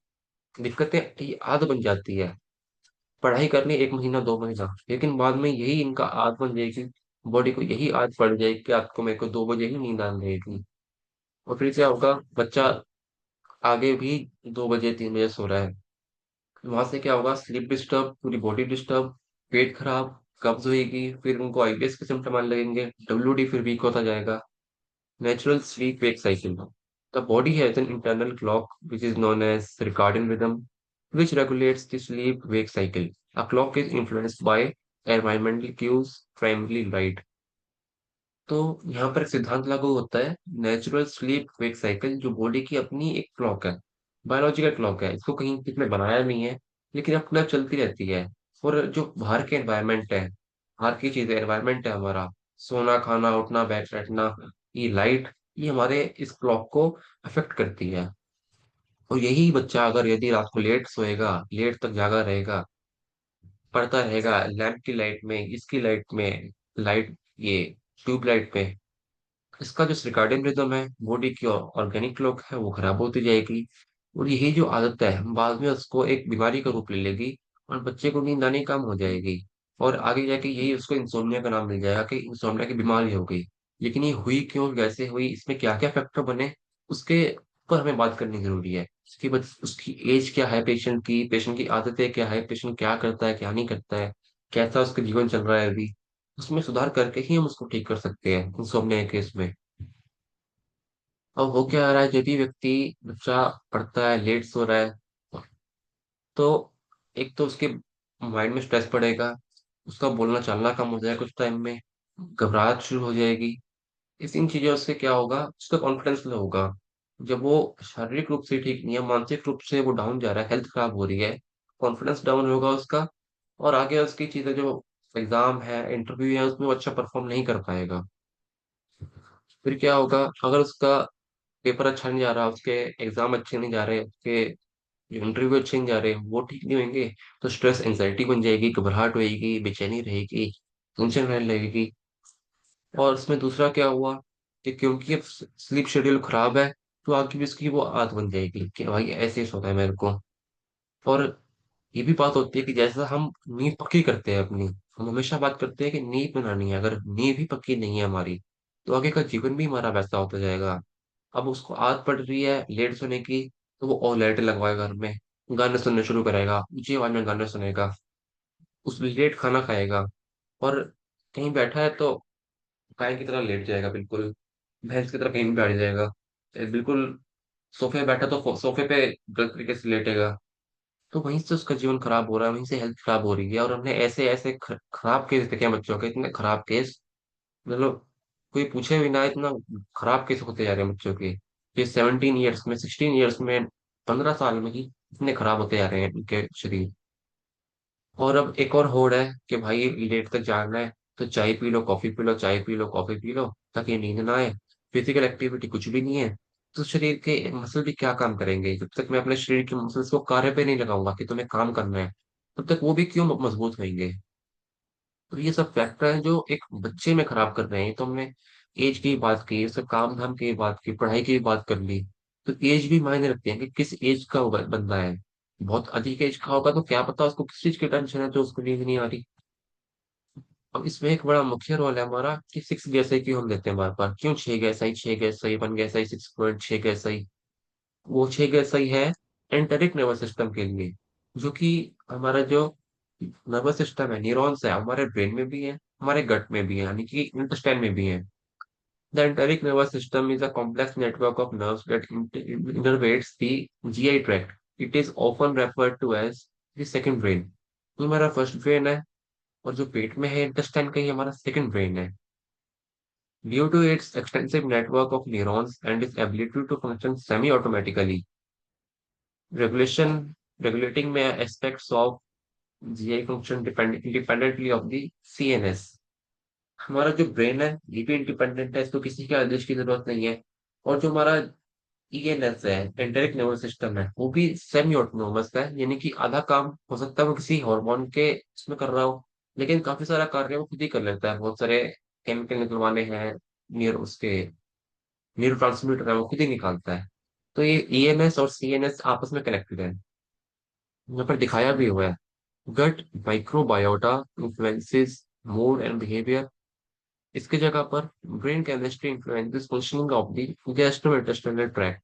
दिक्कतें, ये आदत बन जाती है। पढ़ाई करनी 1 महीना 2 महीना, लेकिन बाद में यही इनका आदत बन जाएगी। बॉडी को यही आदत पड़ जाएगी कि रात को मेरे को 2 बजे ही नींद आने लगेगी। और फिर क्या होगा? बच्चा आगे भी 2 बजे 3 बजे सो रहा है। वहां से क्या होगा? स्लीप डिस्टर्ब, पूरी बॉडी डिस्टर्ब, पेट खराब, कब्ज होगी, फिर उनको आईबीएस के सिम्टम आने लगेंगे, डब्ल्यूडी फिर वीक होता जाएगा। Natural sleep wake cycle. The body has an internal clock which is known as circadian rhythm which regulates the sleep wake cycle. A clock is influenced by environmental cues, primarily light. तो यहाँ पर एक सिद्धांत लागू होता है, natural sleep wake cycle, जो body की अपनी एक क्लॉक है, बायोलॉजिकल क्लॉक है, इसको कहीं किसी ने बनाया नहीं है, लेकिन अपना चलती रहती है। और जो बाहर के एनवायरनमेंट है, बाहर की चीजें, एनवायरनमेंट है हमारा, सोना खाना उठना बैठना, ये लाइट, ये हमारे इस क्लॉक को अफेक्ट करती है। और यही बच्चा अगर यदि रात को लेट सोएगा, लेट तक जागा रहेगा, पढ़ता रहेगा लैंप की लाइट में, इसकी लाइट में, लाइट, ये ट्यूब लाइट में, इसका जो सर्काडियन रिदम है, बॉडी की ऑर्गेनिक क्लॉक है, वो खराब होती जाएगी। और यही जो आदत है बाद में उसको एक बीमारी का रूप ले लेगी, और बच्चे को नींद आनी कम हो जाएगी। और आगे जाके यही उसको इंसोम्निया का नाम मिल जाएगा कि इंसोम्निया की बीमारी हो गई। लेकिन ये हुई क्यों, कैसे हुई, इसमें क्या क्या फैक्टर बने, उसके ऊपर हमें बात करनी जरूरी है। उसकी एज क्या है पेशेंट की, पेशेंट की आदतें क्या है, पेशेंट क्या करता है क्या नहीं करता है, कैसा उसका जीवन चल रहा है अभी, उसमें सुधार करके ही हम उसको ठीक कर सकते हैं इंसोम्निया के केस में। अब हो क्या रहा है, यदि व्यक्ति, बच्चा पढ़ता है, लेट सो रहा है, तो एक तो उसके माइंड में स्ट्रेस पड़ेगा, उसका बोलना चालना कम हो जाएगा, कुछ टाइम में घबराहट शुरू हो जाएगी। इस इन चीजों से क्या होगा? उसका कॉन्फिडेंस लो होगा। जब वो शारीरिक रूप से ठीक नहीं है, मानसिक रूप से वो डाउन जा रहा है, हेल्थ खराब हो रही है, कॉन्फिडेंस डाउन होगा उसका, और आगे उसकी चीजें जो एग्जाम है, इंटरव्यू है, उसमें वो अच्छा परफॉर्म नहीं कर पाएगा। फिर क्या होगा? अगर उसका पेपर अच्छा नहीं जा रहा, उसके एग्जाम अच्छे नहीं जा रहे, उसके इंटरव्यू अच्छे नहीं जा रहे, वो ठीक नहीं होंगे, तो स्ट्रेस एंजाइटी बन जाएगी, घबराहट होएगी, बेचैनी रहेगी, टेंशन रहने लगेगी। और इसमें दूसरा क्या हुआ कि क्योंकि अब स्लीप शेड्यूल खराब है, तो आगे भी उसकी वो आदत बन जाएगी कि भाई ऐसे ही सोता है मेरे को। और ये भी बात होती है कि जैसा हम नींद पक्की करते हैं अपनी, हम हमेशा बात करते हैं कि नींद बनानी है, अगर नींद भी पक्की नहीं है हमारी, तो आगे का जीवन भी हमारा वैसा होता जाएगा। अब उसको आदत पड़ रही है लेट सोने की, तो वो और लाइट लगवाएगा घर में, गाने सुनने शुरू करेगा, ऊंची आवाज में गाने सुनेगा, उस लेट खाना खाएगा, और कहीं बैठा है तो गाय की तरह लेट जाएगा, बिल्कुल भैंस की तरह कहीं भी बैठ जाएगा, बिल्कुल सोफे पे बैठा तो सोफे पे गलत तरीके से लेटेगा। तो वहीं से उसका जीवन खराब हो रहा है, वहीं से हेल्थ खराब हो रही है। और हमने ऐसे ऐसे खराब केस देखे हैं बच्चों के, इतने खराब केस, मतलब कोई पूछे भी ना, इतना खराब केस होते जा रहे हैं बच्चों के। ये 17 ईयर्स में, 16 ईयर्स में, 15 साल में ही इतने खराब होते जा रहे हैं इनके शरीर। और अब एक और होड़ है कि भाई लेट तक जागना है, तो चाय P low, coffee P low, चाय P low, coffee P low, ताकि नींद ना आए। फिजिकल एक्टिविटी कुछ भी नहीं है, तो शरीर के मसल भी क्या काम करेंगे? जब तक मैं अपने शरीर के मसल्स को कार्य पे नहीं लगाऊंगा कि तुम्हें काम करना है, तब तक वो भी क्यों मजबूत होंगे? तो ये सब फैक्टर हैं जो एक बच्चे में खराब कर रहे हैं। तो हमने एज की बात की, सब काम धाम की बात की, पढ़ाई की बात कर ली। तो एज भी मायने रखती है कि किस एज का वो बंदा है। बहुत अधिक एज का होगा तो क्या पता उसको किस चीज की टेंशन है तो उसको नींद नहीं आ रही। अब इसमें एक बड़ा मुख्य रोल है हमारा कि सिक्स गैस आई क्यों हम लेते हैं बार बार, क्यों छह गैस आई, छह गैस आई, वन गैस आई, 6.6 गैस आई। वो छह गैस आई है एंटरिक नर्वस सिस्टम के लिए, जो कि हमारा जो नर्वस सिस्टम है, न्यूरॉन्स है, हमारे ब्रेन में भी है, हमारे गट में भी है, यानी कि इंटेस्टाइन में भी है। The enteric nervous system is a complex network of nerves that innervates the GI tract. It is often referred to as the second brain. तो हमारा फर्स्ट ब्रेन है, और जो पेट में है इंटेस्टाइन का, ही हमारा सेकंड ब्रेन है। Due to its extensive network of neurons and its ability to function semi-automatically, regulation regulating may aspects of GI function independently of the CNS। हमारा जो ब्रेन है ये भी इंडिपेंडेंट है, इसको किसी के आदेश की जरूरत नहीं है। और जो हमारा ईएनएस है, एंटेरिक नर्वस सिस्टम है, वो भी सेमी ऑटोनोमस है, यानी कि आधा काम हो सकता है वो किसी हार्मोन के इसमें कर रहा हो, लेकिन काफी सारा कार्य वो खुद ही कर लेता है। बहुत सारे केमिकल निकलवाने हैं, नियर उसके न्यूरो ट्रांसमीटर है, वो खुद ही निकालता है। तो ये ईएनएस और सीएनएस आपस में कनेक्टेड है, यहाँ पर दिखाया भी हुआ है। Gut microbiota influences mood and behaviour. इसके जगह पर brain chemistry influences functioning of the gastrointestinal tract.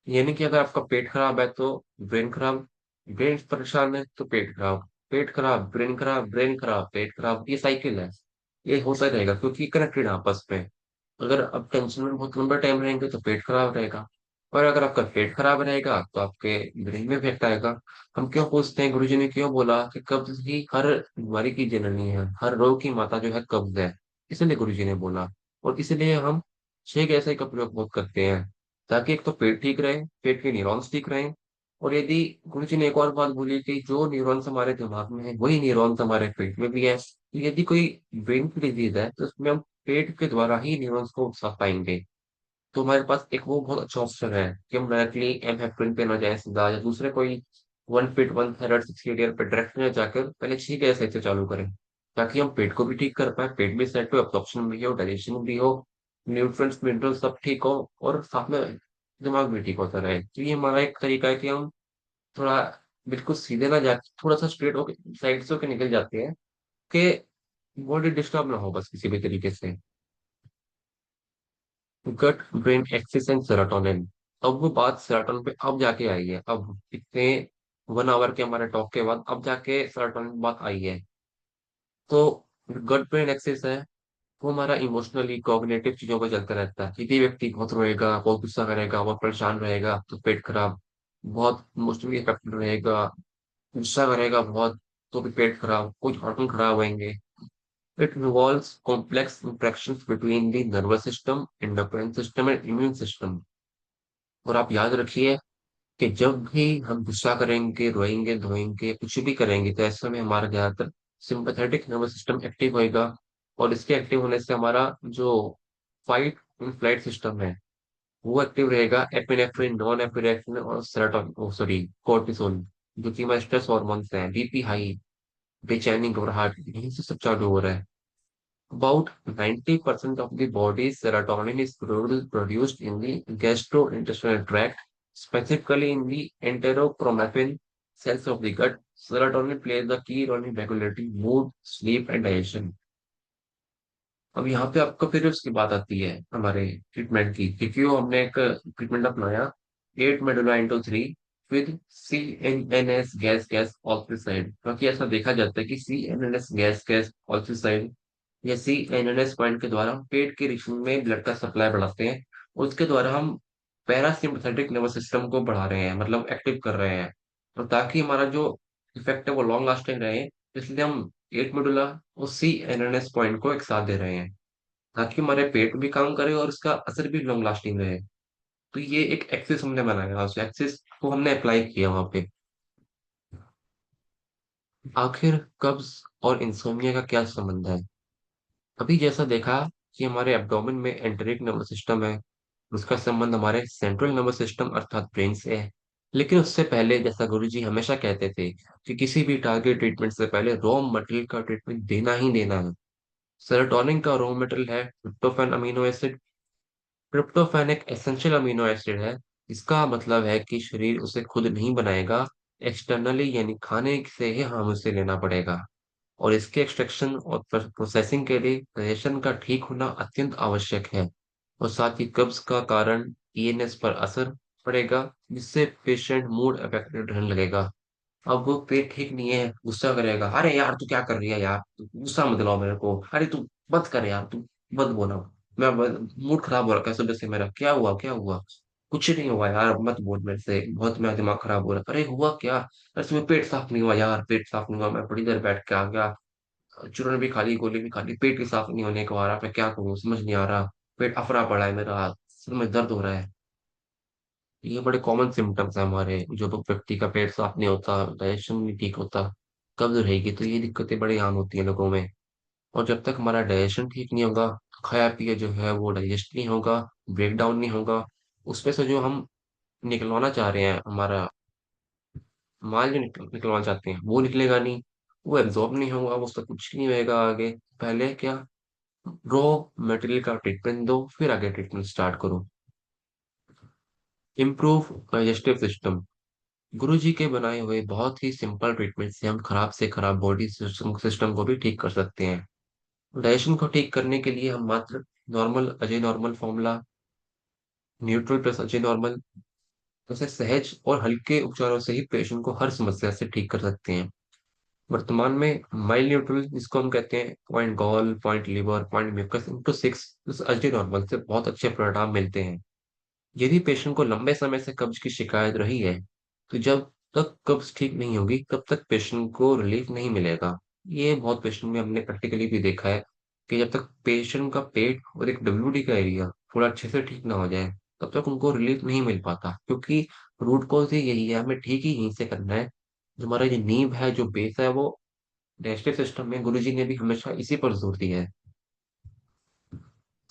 यानी कि अगर आपका पेट खराब है तो ब्रेन खराब, ब्रेन परेशान है तो पेट खराब, पेट खराब ब्रेन खराब, ब्रेन खराब पेट खराब, ये साइकिल है। ये होता रहेगा क्योंकि कनेक्टेड है आपस में। अगर आप टेंशन में बहुत लंबा टाइम रहेंगे तो पेट खराब रहेगा, और अगर आपका पेट खराब रहेगा तो आपके ब्रेन में इफेक्ट आएगा। हम क्यों पूछते हैं गुरुजी ने क्यों बोला कि कब्ज ही हर बीमारी की जननी है, हर रोग की माता जो है कब्ज है, इसलिए गुरुजी ने बोला। और इसलिए हम छह गैसे का प्रयोग बहुत करते हैं, ताकि एक तो पेट ठीक रहे, पेट के न्यूरॉन्स ठीक रहें। और यदि गुरुजी ने एक और बात बोली कि जो न्यूरॉन्स हमारे दिमाग में है वही न्यूरॉन्स हमारे पेट में भी है, तो यदि कोई ब्रेन की डिजीज है तो उसमें हम पेट के द्वारा ही न्यूरॉन्स को उकसा पाएंगे। तो हमारे पास एक वो बहुत अच्छा ऑप्शन है कि हम डायरेक्टली एमहेफ्रिन पे ना जाए सीधा, या दूसरे कोई वन फिट वन थायराइड 68 पे डायरेक्ट ना जाकर पहले छह कैसे से चालू करें, ताकि हम पेट को भी ठीक कर पाए, पेट भी सेट हो, एब्जॉर्प्शन भी हो, डाइजेशन भी हो, न्यूट्रिएंट्स मिनरल सब ठीक हो, और साथ में दिमाग भी ठीक होता रहे। तो ये हमारा एक तरीका है कि हम थोड़ा बिल्कुल सीधे ना जाके थोड़ा सा स्ट्रेट होकर साइड से होकर निकल जाते हैं, कि बॉडी डिस्टर्ब ना हो बस किसी भी तरीके से। Gut brain axis and serotonin. अब वो बात सेरोटोनिन पे अब जाके आई है, अब इतने 1 आवर के हमारे टॉक के बाद अब जाके सेरोटोनिन बात आई है। तो गट ब्रेन एक्सिस है, वो हमारा इमोशनली कॉग्निटिव चीजों पर चलता रहता है। यदि व्यक्ति बहुत रोएगा, बहुत गुस्सा करेगा, बहुत परेशान रहेगा तो पेट खराब, बहुत इमोशनली अफेक्टेड रहेगा, गुस्सा करेगा बहुत तो भी पेट खराब, कुछ हार्मोन खराब होंगे। It involves complex interactions between the nervous system, endocrine system and immune system। और आप याद रखिए कि जब भी हम गुस्सा करेंगे, रोएंगे, धोएंगे, कुछ भी करेंगे, तो ऐसे में हमारा ज्यादातर सिंपैथेटिक नर्वस सिस्टम एक्टिव होएगा। और इसके एक्टिव होने से हमारा जो फाइट एंड फ्लाइट सिस्टम है वो एक्टिव रहेगा। एपिनेफ्रिन, नॉन एपिनेफ्रिन और सेरोटोनिन, सॉरी कोर्टिसोल, जो कि हमारे स्ट्रेस हॉर्मोन्स हैं, बीपी हाई, बेचैनी, घबराहट, यहीं से सब चालू हो रहा है। About 90% of the body's serotonin is produced in the gastrointestinal tract, specifically in the enterochromaffin cells of the gut. Serotonin plays a key role in regulating mood, sleep, and digestion। अब यहाँ पे आपको फिर उसकी बात आती है हमारे ट्रीटमेंट की, क्योंकि वो हमने एक ट्रीटमेंट अपनाया 8 मेडुला-3 विद CNS गैस गैस ऑक्सीसाइड, क्योंकि ऐसा देखा जाता है कि CNS गैस गैस ऑक्सीसाइड या CNS पॉइंट के द्वारा हम पेट के रीजन में ब्लड का सप्लाई बढ़ाते हैं। उसके द्वारा हम पैरासिम्पथेटिक नर्वस सिस्टम को बढ़ा रहे हैं, मतलब एक्टिव कर रहे हैं। और ताकि हमारा जो इफेक्ट है वो लॉन्ग लास्टिंग रहे, इसलिए हम 8 मेडुला और CNS पॉइंट को एक साथ दे रहे हैं, ताकि हमारे पेट भी काम करे और इसका असर भी लॉन्ग लास्टिंग रहे। तो ये एक एक्सिस हमने बनाया, उस एक्सिस को हमने अप्लाई किया वहां पे। आखिर कब्ज और इंसोम्निया का क्या संबंध है? अभी जैसा देखा कि हमारे एब्डोमेन में एंटेरिक नर्वस सिस्टम है, उसका संबंध हमारे सेंट्रल नर्वस सिस्टम अर्थात ब्रेन से है। लेकिन उससे पहले, जैसा गुरुजी हमेशा कहते थे, कि किसी भी टारगेट ट्रीटमेंट से पहले रॉ मटेरियल का ट्रीटमेंट देना ही देना है। सेरोटोनिन का रॉ मटेरियल है ट्रिप्टोफैन अमीनो एसिड। ट्रिप्टोफैन एक एसेंशियल अमीनो एसिड है। इसका मतलब है कि शरीर उसे खुद नहीं बनाएगा, एक्सटर्नली यानी खाने से ही हम उसे लेना पड़ेगा। और इसके एक्सट्रैक्शन और प्रोसेसिंग के लिए डाइजेशन का ठीक होना अत्यंत आवश्यक है। और साथ ही कब्ज का कारण ईएनएस पर असर पड़ेगा, जिससे पेशेंट मूड अफेक्टेड रहने लगेगा। अब वो पेट ठीक नहीं है, गुस्सा करेगा, अरे यार तू क्या कर रही है यार, तू गुस्सा मत दिलाओ मेरे को, अरे तू मत कर यार, तू मत बोला, मैं मूड खराब हो रखा है सुबह से मेरा, क्या हुआ क्या हुआ। कुछ नहीं हुआ यार, मत बोल मेरे से, बहुत मेरा दिमाग खराब हो रहा है। अरे हुआ क्या, अरे सुबह पेट साफ नहीं हुआ यार, पेट साफ नहीं हुआ, मैं बड़ी देर बैठ के आ गया, चूरन भी खा ली, गोली भी खा ली, पेट भी साफ नहीं होने को आ रहा, मैं क्या करूँ समझ नहीं आ रहा, पेट अफरा पड़ा है मेरा, सिर में दर्द हो रहा है। ये बड़े कॉमन सिम्टम्स हैं हमारे, जो व्यक्ति का पेट साफ नहीं होता, डाइजेशन नहीं ठीक होता, कब्ज रहेगी, तो ये दिक्कतें बड़ी आम होती हैं लोगों में। और जब तक हमारा डाइजेशन ठीक नहीं होगा, खाया पिया जो है वो डाइजेस्ट नहीं होगा, ब्रेक डाउन नहीं होगा, उसमें से जो हम निकलवाना चाह रहे हैं, हमारा माल जो निकलवाना चाहते हैं वो निकलेगा नहीं, वो एब्जॉर्ब नहीं होगा, वो उसका कुछ नहीं होगा आगे। पहले क्या, रॉ मटेरियल का ट्रीटमेंट दो, फिर आगे ट्रीटमेंट स्टार्ट करो। Improve digestive system. गुरु जी के बनाए हुए बहुत ही सिंपल ट्रीटमेंट से हम खराब से खराब बॉडी सिस्टम को भी ठीक कर सकते हैं। डाइजेशन को ठीक करने के लिए हम मात्र normal Ajay normal formula, neutral plus Ajay normal जैसे सहज और हल्के उपचारों से ही पेशेंट को हर समस्या से ठीक कर सकते हैं। वर्तमान में माइल्ड न्यूट्रल, जिसको हम कहते हैं point gall, point liver, point mucus into six, उस अजय नॉर्मल से बहुत अच्छे परिणाम मिलते हैं। यदि पेशेंट को लंबे समय से कब्ज की शिकायत रही है, तो जब तक कब्ज ठीक नहीं होगी तब तक पेशेंट को रिलीफ नहीं मिलेगा। ये बहुत पेशेंट में हमने प्रैक्टिकली भी देखा है, कि जब तक पेशेंट का पेट और एक डब्ल्यूडी का एरिया थोड़ा अच्छे से ठीक ना हो जाए, तब तक उनको रिलीफ नहीं मिल पाता, क्योंकि रूट कॉज ही यही है, हमें ठीक ही यहीं से करना है। जो हमारा ये नींव है, जो बेस है, वो डाइजेस्टिव सिस्टम में गुरुजी ने भी हमेशा इसी पर जोर दिया है।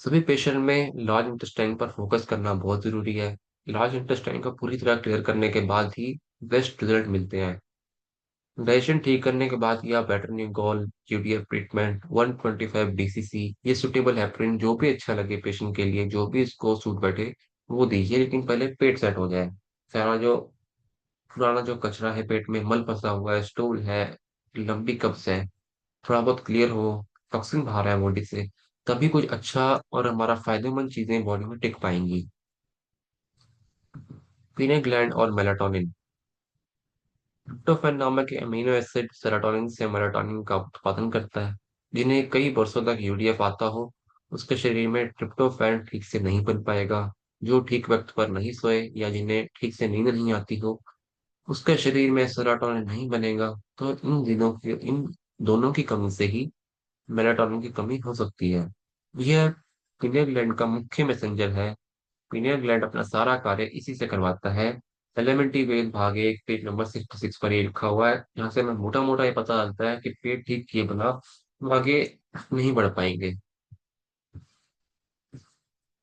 सभी पेशेंट में लार्ज इंटेस्टाइन पर फोकस करना बहुत जरूरी है। लार्ज इंटेस्टाइन को पूरी तरह क्लियर करने के बाद ही बेस्ट रिजल्ट मिलते हैं। डाइजेशन ठीक करने के बाद या बेटरनीगोल यूडीएफ ट्रीटमेंट 125 डीसीसी, ये सुटेबल हेपरिन, जो भी अच्छा लगे पेशेंट के लिए, जो भी इसको सूट बैठे वो दीजिए, लेकिन पहले पेट सेट हो जाए। सारा जो पुराना जो कचरा है पेट में, मल फंसा हुआ है, स्टूल है, लंबी कब्ज है, थोड़ा बहुत क्लियर हो, टॉक्सिन बाहर है बॉडी से, तभी कुछ अच्छा और हमारा फायदेमंद चीजें बॉडी में टिक पाएंगी। पीने ग्लैंड और मेलाटोनिन। ट्रिप्टोफैन नामक अमीनो एसिड सेरोटोनिन से मेलाटोनिन का उत्पादन करता है। जिन्हें कई वर्षों तक यूडीएफ आता हो, उसके शरीर में ट्रिप्टोफैन ठीक से नहीं बन पाएगा। जो ठीक वक्त पर नहीं सोए या जिन्हें ठीक से नींद नहीं आती हो, उसके शरीर में सेरोटोनिन नहीं बनेगा। तो इन दोनों की कमी से ही मेलाटोनिन की कमी हो सकती है। यह पिनियल ग्लैंड का मुख्य मैसेंजर है। पिनियल ग्लैंड अपना सारा कार्य इसी से करवाता है। एलिमेंट्री वेद भाग एक पेज नंबर 66 पर ये लिखा हुआ है। यहाँ से हमें मोटा मोटा ये पता चलता है कि पेट ठीक किए बिना हम आगे नहीं बढ़ पाएंगे।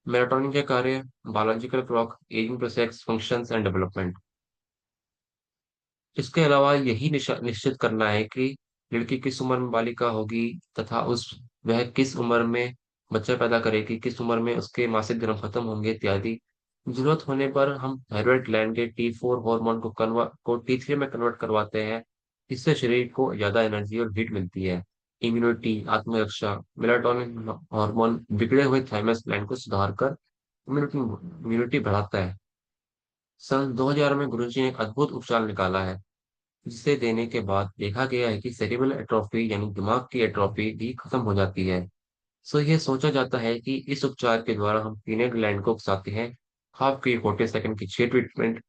मेलाटोनिन के कार्य, biological clock, ageing process, functions and development. इसके अलावा यही निश्चित करना है कि लड़की किस उम्र में बालिका होगी, तथा उस वह किस उम्र में बच्चा पैदा करेगी, किस उम्र में उसके मासिक धर्म खत्म होंगे इत्यादि। जरूरत होने पर हम थायराइड ग्लैंड के T4 हार्मोन को T3 में कन्वर्ट करवाते हैं। इससे शरीर को ज्यादा एनर्जी और हीट मिलती है। इम्यूनिटी, आत्मरक्षा, मेलाटोनिन हार्मोन बिगड़े हुए थाइमस ग्लैंड को सुधार कर इम्यूनिटी इम्यूनिटी बढ़ाता है। सन 2000 में गुरुजी ने एक अद्भुत उपचार निकाला है, जिसे देने के बाद देखा गया है कि सेरिब्रल एट्रोफी यानी दिमाग की एट्रोफी भी खत्म हो जाती है। सो ये सोचा जाता है कि इस उपचार के द्वारा हम पीने ग्लैंड को उकसाते हैं। हाफ की 40 सेकंड की 6 ट्रीटमेंट,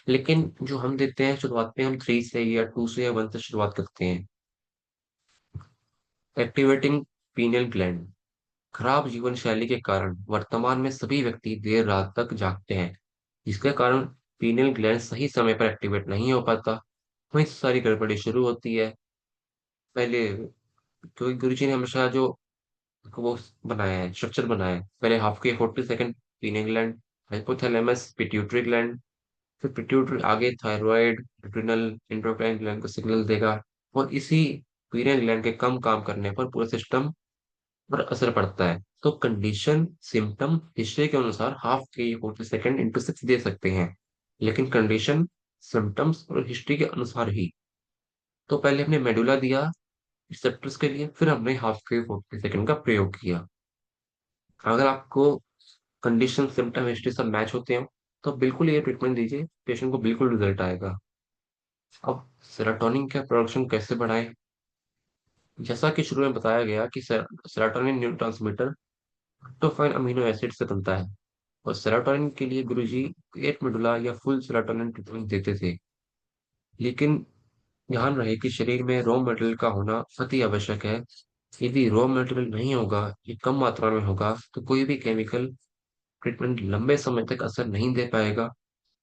लेकिन जो हम देते हैं शुरुआत में, हम 3 से या 2 से या 1 से शुरुआत करते हैं। Activating pineal gland. खराब जीवन शैली के कारण वर्तमान में सभी व्यक्ति देर रात तक जागते हैं, जिसके कारण पीनियल ग्लैंड सही समय पर एक्टिवेट नहीं हो पाता। वहीं सारी गड़बड़ी शुरू होती है। पहले, क्योंकि गुरुजी ने हमेशा जो वो बनाया है, स्ट्रक्चर बनाया है, पहले हाफ के 40 सेकंड पीने ग्लैंड, हाइपोथैलेमस पिट्यूटरी ग्लैंड, फिर पिट्यूटरी आगे थायराइड, एड्रिनल, एंडोक्राइन ग्लैंड को सिग्नल देगा, और इसी पीनियल ग्लैंड के कम काम करने पर पूरे सिस्टम पर असर पड़ता है। तो कंडीशन, सिम्टम, हिस्ट्री के अनुसार हाफ के 40 सेकेंड इंटू 6 दे सकते हैं, लेकिन कंडीशन, सिम्टम्स और हिस्ट्री के अनुसार ही। तो पहले हमने मेडुला दिया रिसेप्टर्स के लिए, फिर हमने हाफ के 40 सेकेंड का प्रयोग किया। अगर आपको कंडीशन, सिम्टम, हिस्ट्री सब मैच होते हैं तो बिल्कुल ये ट्रीटमेंट दीजिए, पेशेंट को बिल्कुल रिजल्ट आएगा। अब सेरोटोनिन का प्रोडक्शन कैसे बढ़ाएं? जैसा कि शुरू में बताया गया कि serotonin neurotransmitter tryptophan amino acid से बनता है, और सेरोटोनिन के लिए गुरुजी एट मेडुला या फुल सेरोटोनिन ट्रीटमेंट देते थे। लेकिन ध्यान रहे कि शरीर में रॉ मटेरियल का होना अति आवश्यक है। यदि रॉ मटेरियल नहीं होगा, ये कम मात्रा में होगा, तो कोई भी केमिकल ट्रीटमेंट लंबे समय तक असर नहीं दे पाएगा।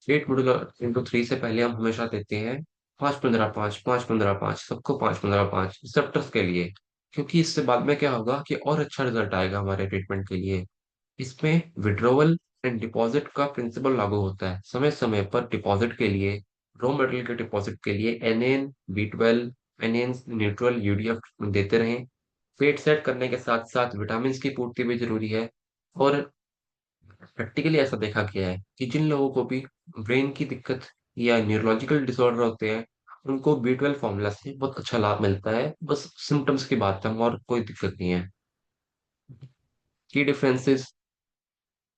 8 मॉड्यूलर × 3 से पहले हम हमेशा देते हैं 5-15-5, 5-15-5, सबको 5-15-5 रिसेप्टर्स के लिए, क्योंकि इससे बाद में क्या होगा कि और अच्छा रिजल्ट आएगा हमारे ट्रीटमेंट के लिए। इसमें विड्रोवल एंड डिपॉजिट का प्रिंसिपल लागू होता है। समय समय पर डिपॉजिट के लिए, रॉ मटेरियल के डिपॉजिट के लिए Na, B12, N neutral UDF देते रहें। पेट सेट करने के साथ साथ विटामिन की पूर्ति भी जरूरी है। और प्रैक्टिकली ऐसा देखा गया है कि जिन लोगों को भी ब्रेन की दिक्कत या न्यूरोलॉजिकल डिसऑर्डर होते हैं, उनको B12 फॉर्मूला से बहुत अच्छा लाभ मिलता है। बस सिम्टम्स की बात है, और कोई दिक्कत नहीं है। की differences: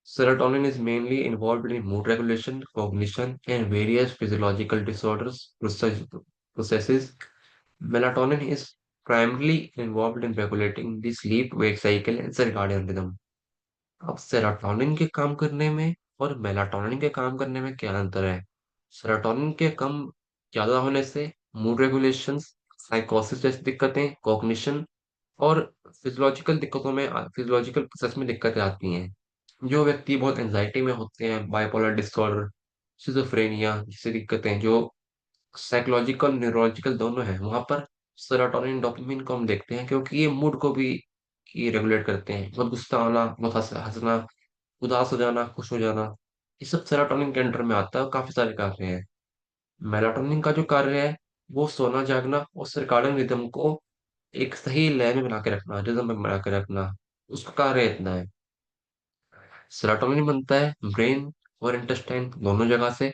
serotonin is mainly involved in mood regulation, cognition, and various physiological disorders processes. Melatonin is primarily involved in regulating the sleep-wake cycle and circadian rhythm. अब सेरोटोनिन के काम करने में और मेलाटोनिन के काम करने में क्या अंतर है? सेरोटोनिन के कम ज्यादा होने से मूड रेगुलेशन, साइकोसिस जैसी दिक्कतें, कॉग्निशन और फिजियोलॉजिकल प्रोसेस में दिक्कतें आती हैं। जो व्यक्ति बहुत एंजाइटी में होते हैं, बाइपोलर डिसऑर्डर, सिजोफ्रेनिया जैसी दिक्कतें जो साइकोलॉजिकल, न्यूरोलॉजिकल दोनों हैं, वहां पर सेरोटोनिन, डोपामिन को हम देखते हैं, क्योंकि ये मूड को भी ये रेगुलेट करते हैं। बहुत गुस्सा आना, बहुत हंसना, उदास हो जाना, खुश हो जाना, ये सब सेरोटोनिन के अंडर में आता है, और काफी सारे कार्य हैं। मेलाटोनिन का जो कार्य है, वो सोना जागना और सर्काडियन रिदम को एक सही लय में बना के रखना, रिदम में बना के रखना, उसका कार्य इतना है। सेरोटोनिन बनता है ब्रेन और इंटेस्टाइन दोनों जगह से,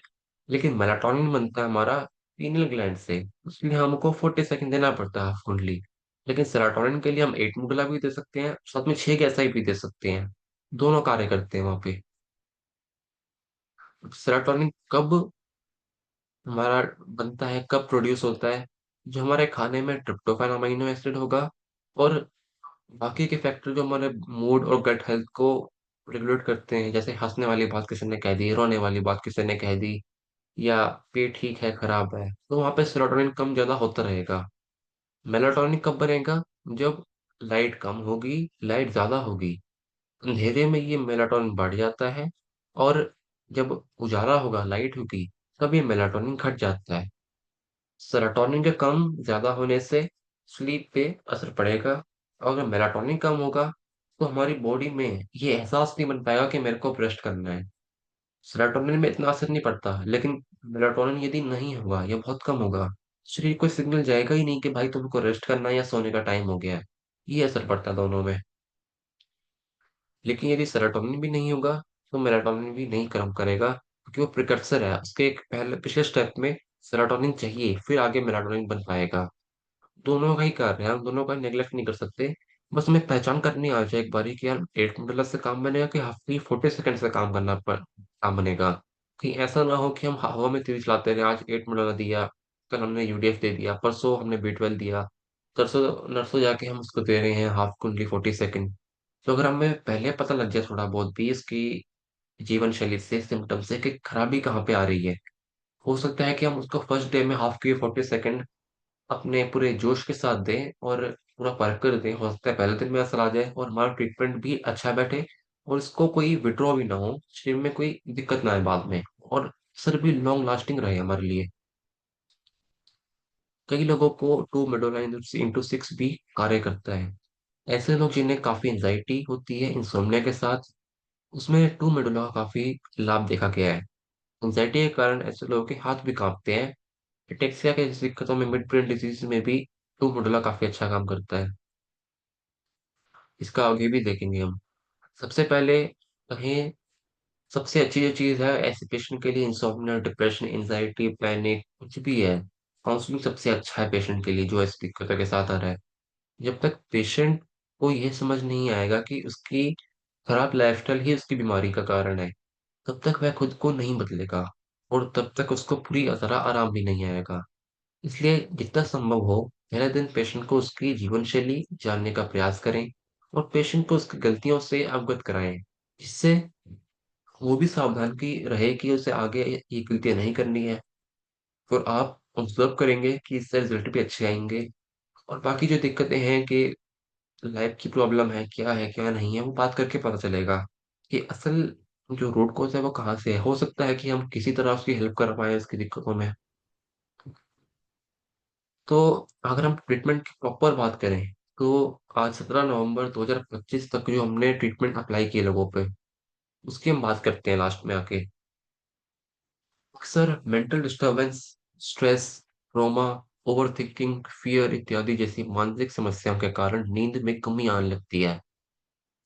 लेकिन मेलाटोनिन बनता है हमारा पीनियल ग्लैंड से। इसलिए हमको 40 सेकंड देना पड़ता है हाफ कुंडली। लेकिन सेरोटोनिन के लिए हम 8 मुगला भी दे सकते हैं, साथ में 6 गैसाई भी दे सकते हैं। दोनों कार्य करते हैं वहां पे। सेरोटोनिन कब हमारा बनता है, कब प्रोड्यूस होता है? जो हमारे खाने में ट्रिप्टोफैन अमीनो एसिड होगा, और बाकी के फैक्टर जो हमारे मूड और गट हेल्थ को रेगुलेट करते हैं, जैसे हंसने वाली बात किसी ने कह दी, रोने वाली बात किसी ने कह दी, या पेट ठीक है खराब है, तो वहां पे सेरोटोनिन कम ज्यादा होता रहेगा। मेलाटोनिन कब बनेगा? जब लाइट कम होगी, लाइट ज्यादा होगी, अंधेरे में ये मेलाटोनिन बढ़ जाता है, और जब उजाला होगा, लाइट होगी, तब ये मेलाटोनिन घट जाता है। सेरोटोनिन के कम ज्यादा होने से स्लीप पे असर पड़ेगा, और अगर मेलाटोनिन कम होगा तो हमारी बॉडी में ये एहसास नहीं बन पाएगा कि मेरे को रेस्ट करना है। सेरोटोनिन में इतना असर नहीं पड़ता, लेकिन मेलाटोनिन यदि नहीं होगा या बहुत कम होगा, शरीर को सिग्नल जाएगा ही नहीं कि भाई तुमको रेस्ट करना है या सोने का टाइम हो गया है। ये असर पड़ता है दोनों में। लेकिन यदि सेरोटोनिन भी नहीं होगा, तो मेलाटोनिन भी नहीं काम करेगा, क्योंकि वो प्रिकर्सर है। उसके एक पहले पिछले स्टेप में सेरोटोनिन चाहिए, फिर आगे मेलाटोनिन बन पाएगा। दोनों का ही कार्य है, हम दोनों का नेग्लेक्ट नहीं कर सकते। बस हमें पहचान करनी आ जाए एक बारी कि यार 8 मिनट से काम बनेगा कि हफ्ते 40 सेकंड से काम बनेगा। कहीं ऐसा ना हो कि हम हवा में तीर चलाते रहे, आज 8 मिनट दिया, कल हमने यूडीएफ दे दिया, परसों हमने B12 दिया, तरसों नरसों जाके हम उसको दे रहे हैं हाफ कुंडली 40 सेकंड। तो अगर हमें पहले पता लग जाए थोड़ा बहुत भी इसकी जीवन शैली से, सिम्टम से, कि खराबी कहाँ पे आ रही है, हो सकता है कि हम उसको फर्स्ट डे में हाफ की 40 सेकंड अपने पूरे जोश के साथ दें और पूरा परख कर दें। हो सकता है पहले दिन में असर आ जाए और हमारा ट्रीटमेंट भी अच्छा बैठे, और इसको कोई विड्रॉ भी ना हो, शरीर में कोई दिक्कत ना आए बाद में, और असर भी लॉन्ग लास्टिंग रहे हमारे लिए। कई लोगों को 2 मेडोलाइन × 6 भी कार्य करता है। ऐसे लोग जिन्हें काफी एंजाइटी होती है इंसोम्निया के साथ, उसमें 2 मेडोला का काफी लाभ देखा गया है। एंजाइटी के कारण ऐसे लोगों के हाथ भी कांपते हैं। एटेक्सिया के जैसी दिक्कतों में मिड ब्रेन डिजीज में भी टू मोडुला काफी अच्छा काम करता है। इसका आगे भी देखेंगे हम। सबसे पहले कहें, सबसे अच्छी जो चीज है ऐसे पेशेंट के लिए, इंसोम्निया, डिप्रेशन, एंजाइटी, पैनिक कुछ भी है, काउंसलिंग सबसे अच्छा है पेशेंट के लिए जो इस दिक्कतों के साथ आ रहा है। जब तक पेशेंट को यह समझ नहीं आएगा कि उसकी खराब लाइफस्टाइल ही उसकी बीमारी का कारण है, तब तक वह खुद को नहीं बदलेगा, और तब तक उसको पूरी तरह आराम भी नहीं आएगा। इसलिए जितना संभव हो, पहले दिन पेशेंट को उसकी जीवन शैली जानने का प्रयास करें, और पेशेंट को उसकी गलतियों से अवगत कराएं, जिससे वो भी सावधान की रहे कि उसे आगे ये गलतियां नहीं करनी है। और आप ऑब्जर्व करेंगे कि इससे रिजल्ट भी अच्छे आएंगे। और बाकी जो दिक्कतें हैं कि लाइफ की प्रॉब्लम है, क्या नहीं है, वो बात करके पता चलेगा कि असल जो रूट कॉज है वो कहाँ से है। हो सकता है कि हम किसी तरह उसकी हेल्प कर पाए उसकी दिक्कतों में। तो अगर हम ट्रीटमेंट की प्रॉपर बात करें, तो आज 17 नवंबर 2025 तक जो हमने ट्रीटमेंट अप्लाई किए लोगों पे, उसकी हम बात करते हैं लास्ट में आके। अक्सर mental disturbance, stress, trauma, over thinking, fear इत्यादि जैसी मानसिक समस्याओं के कारण नींद में कमी आने लगती है।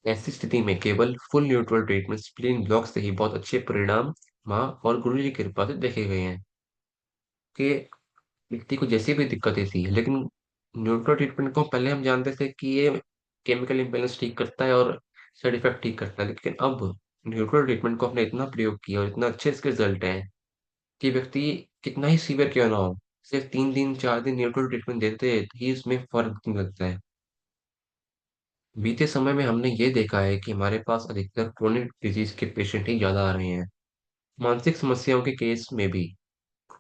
ऐसी स्थिति में केवल full neutral treatment spleen block से ही बहुत अच्छे परिणाम माँ और गुरु जी की कृपा से देखे गए हैं। कि व्यक्ति को जैसी भी दिक्कतें थी, लेकिन न्यूट्रल ट्रीटमेंट को पहले हम जानते थे कि ये केमिकल इम्बेलेंस ठीक करता है और साइड इफेक्ट ठीक करता है, लेकिन अब न्यूट्रल ट्रीटमेंट को हमने इतना प्रयोग किया और इतना अच्छे इसके रिजल्ट हैं कि व्यक्ति कितना ही सीवियर क्यों ना हो, सिर्फ 3 दिन 4 दिन न्यूट्रल ट्रीटमेंट देते ही उसमें फर्क दिखने लगता है। बीते समय में हमने ये देखा है कि हमारे पास अधिकतर क्रोनिक डिजीज के पेशेंट ही ज्यादा आ रहे हैं। मानसिक समस्याओं के केस में भी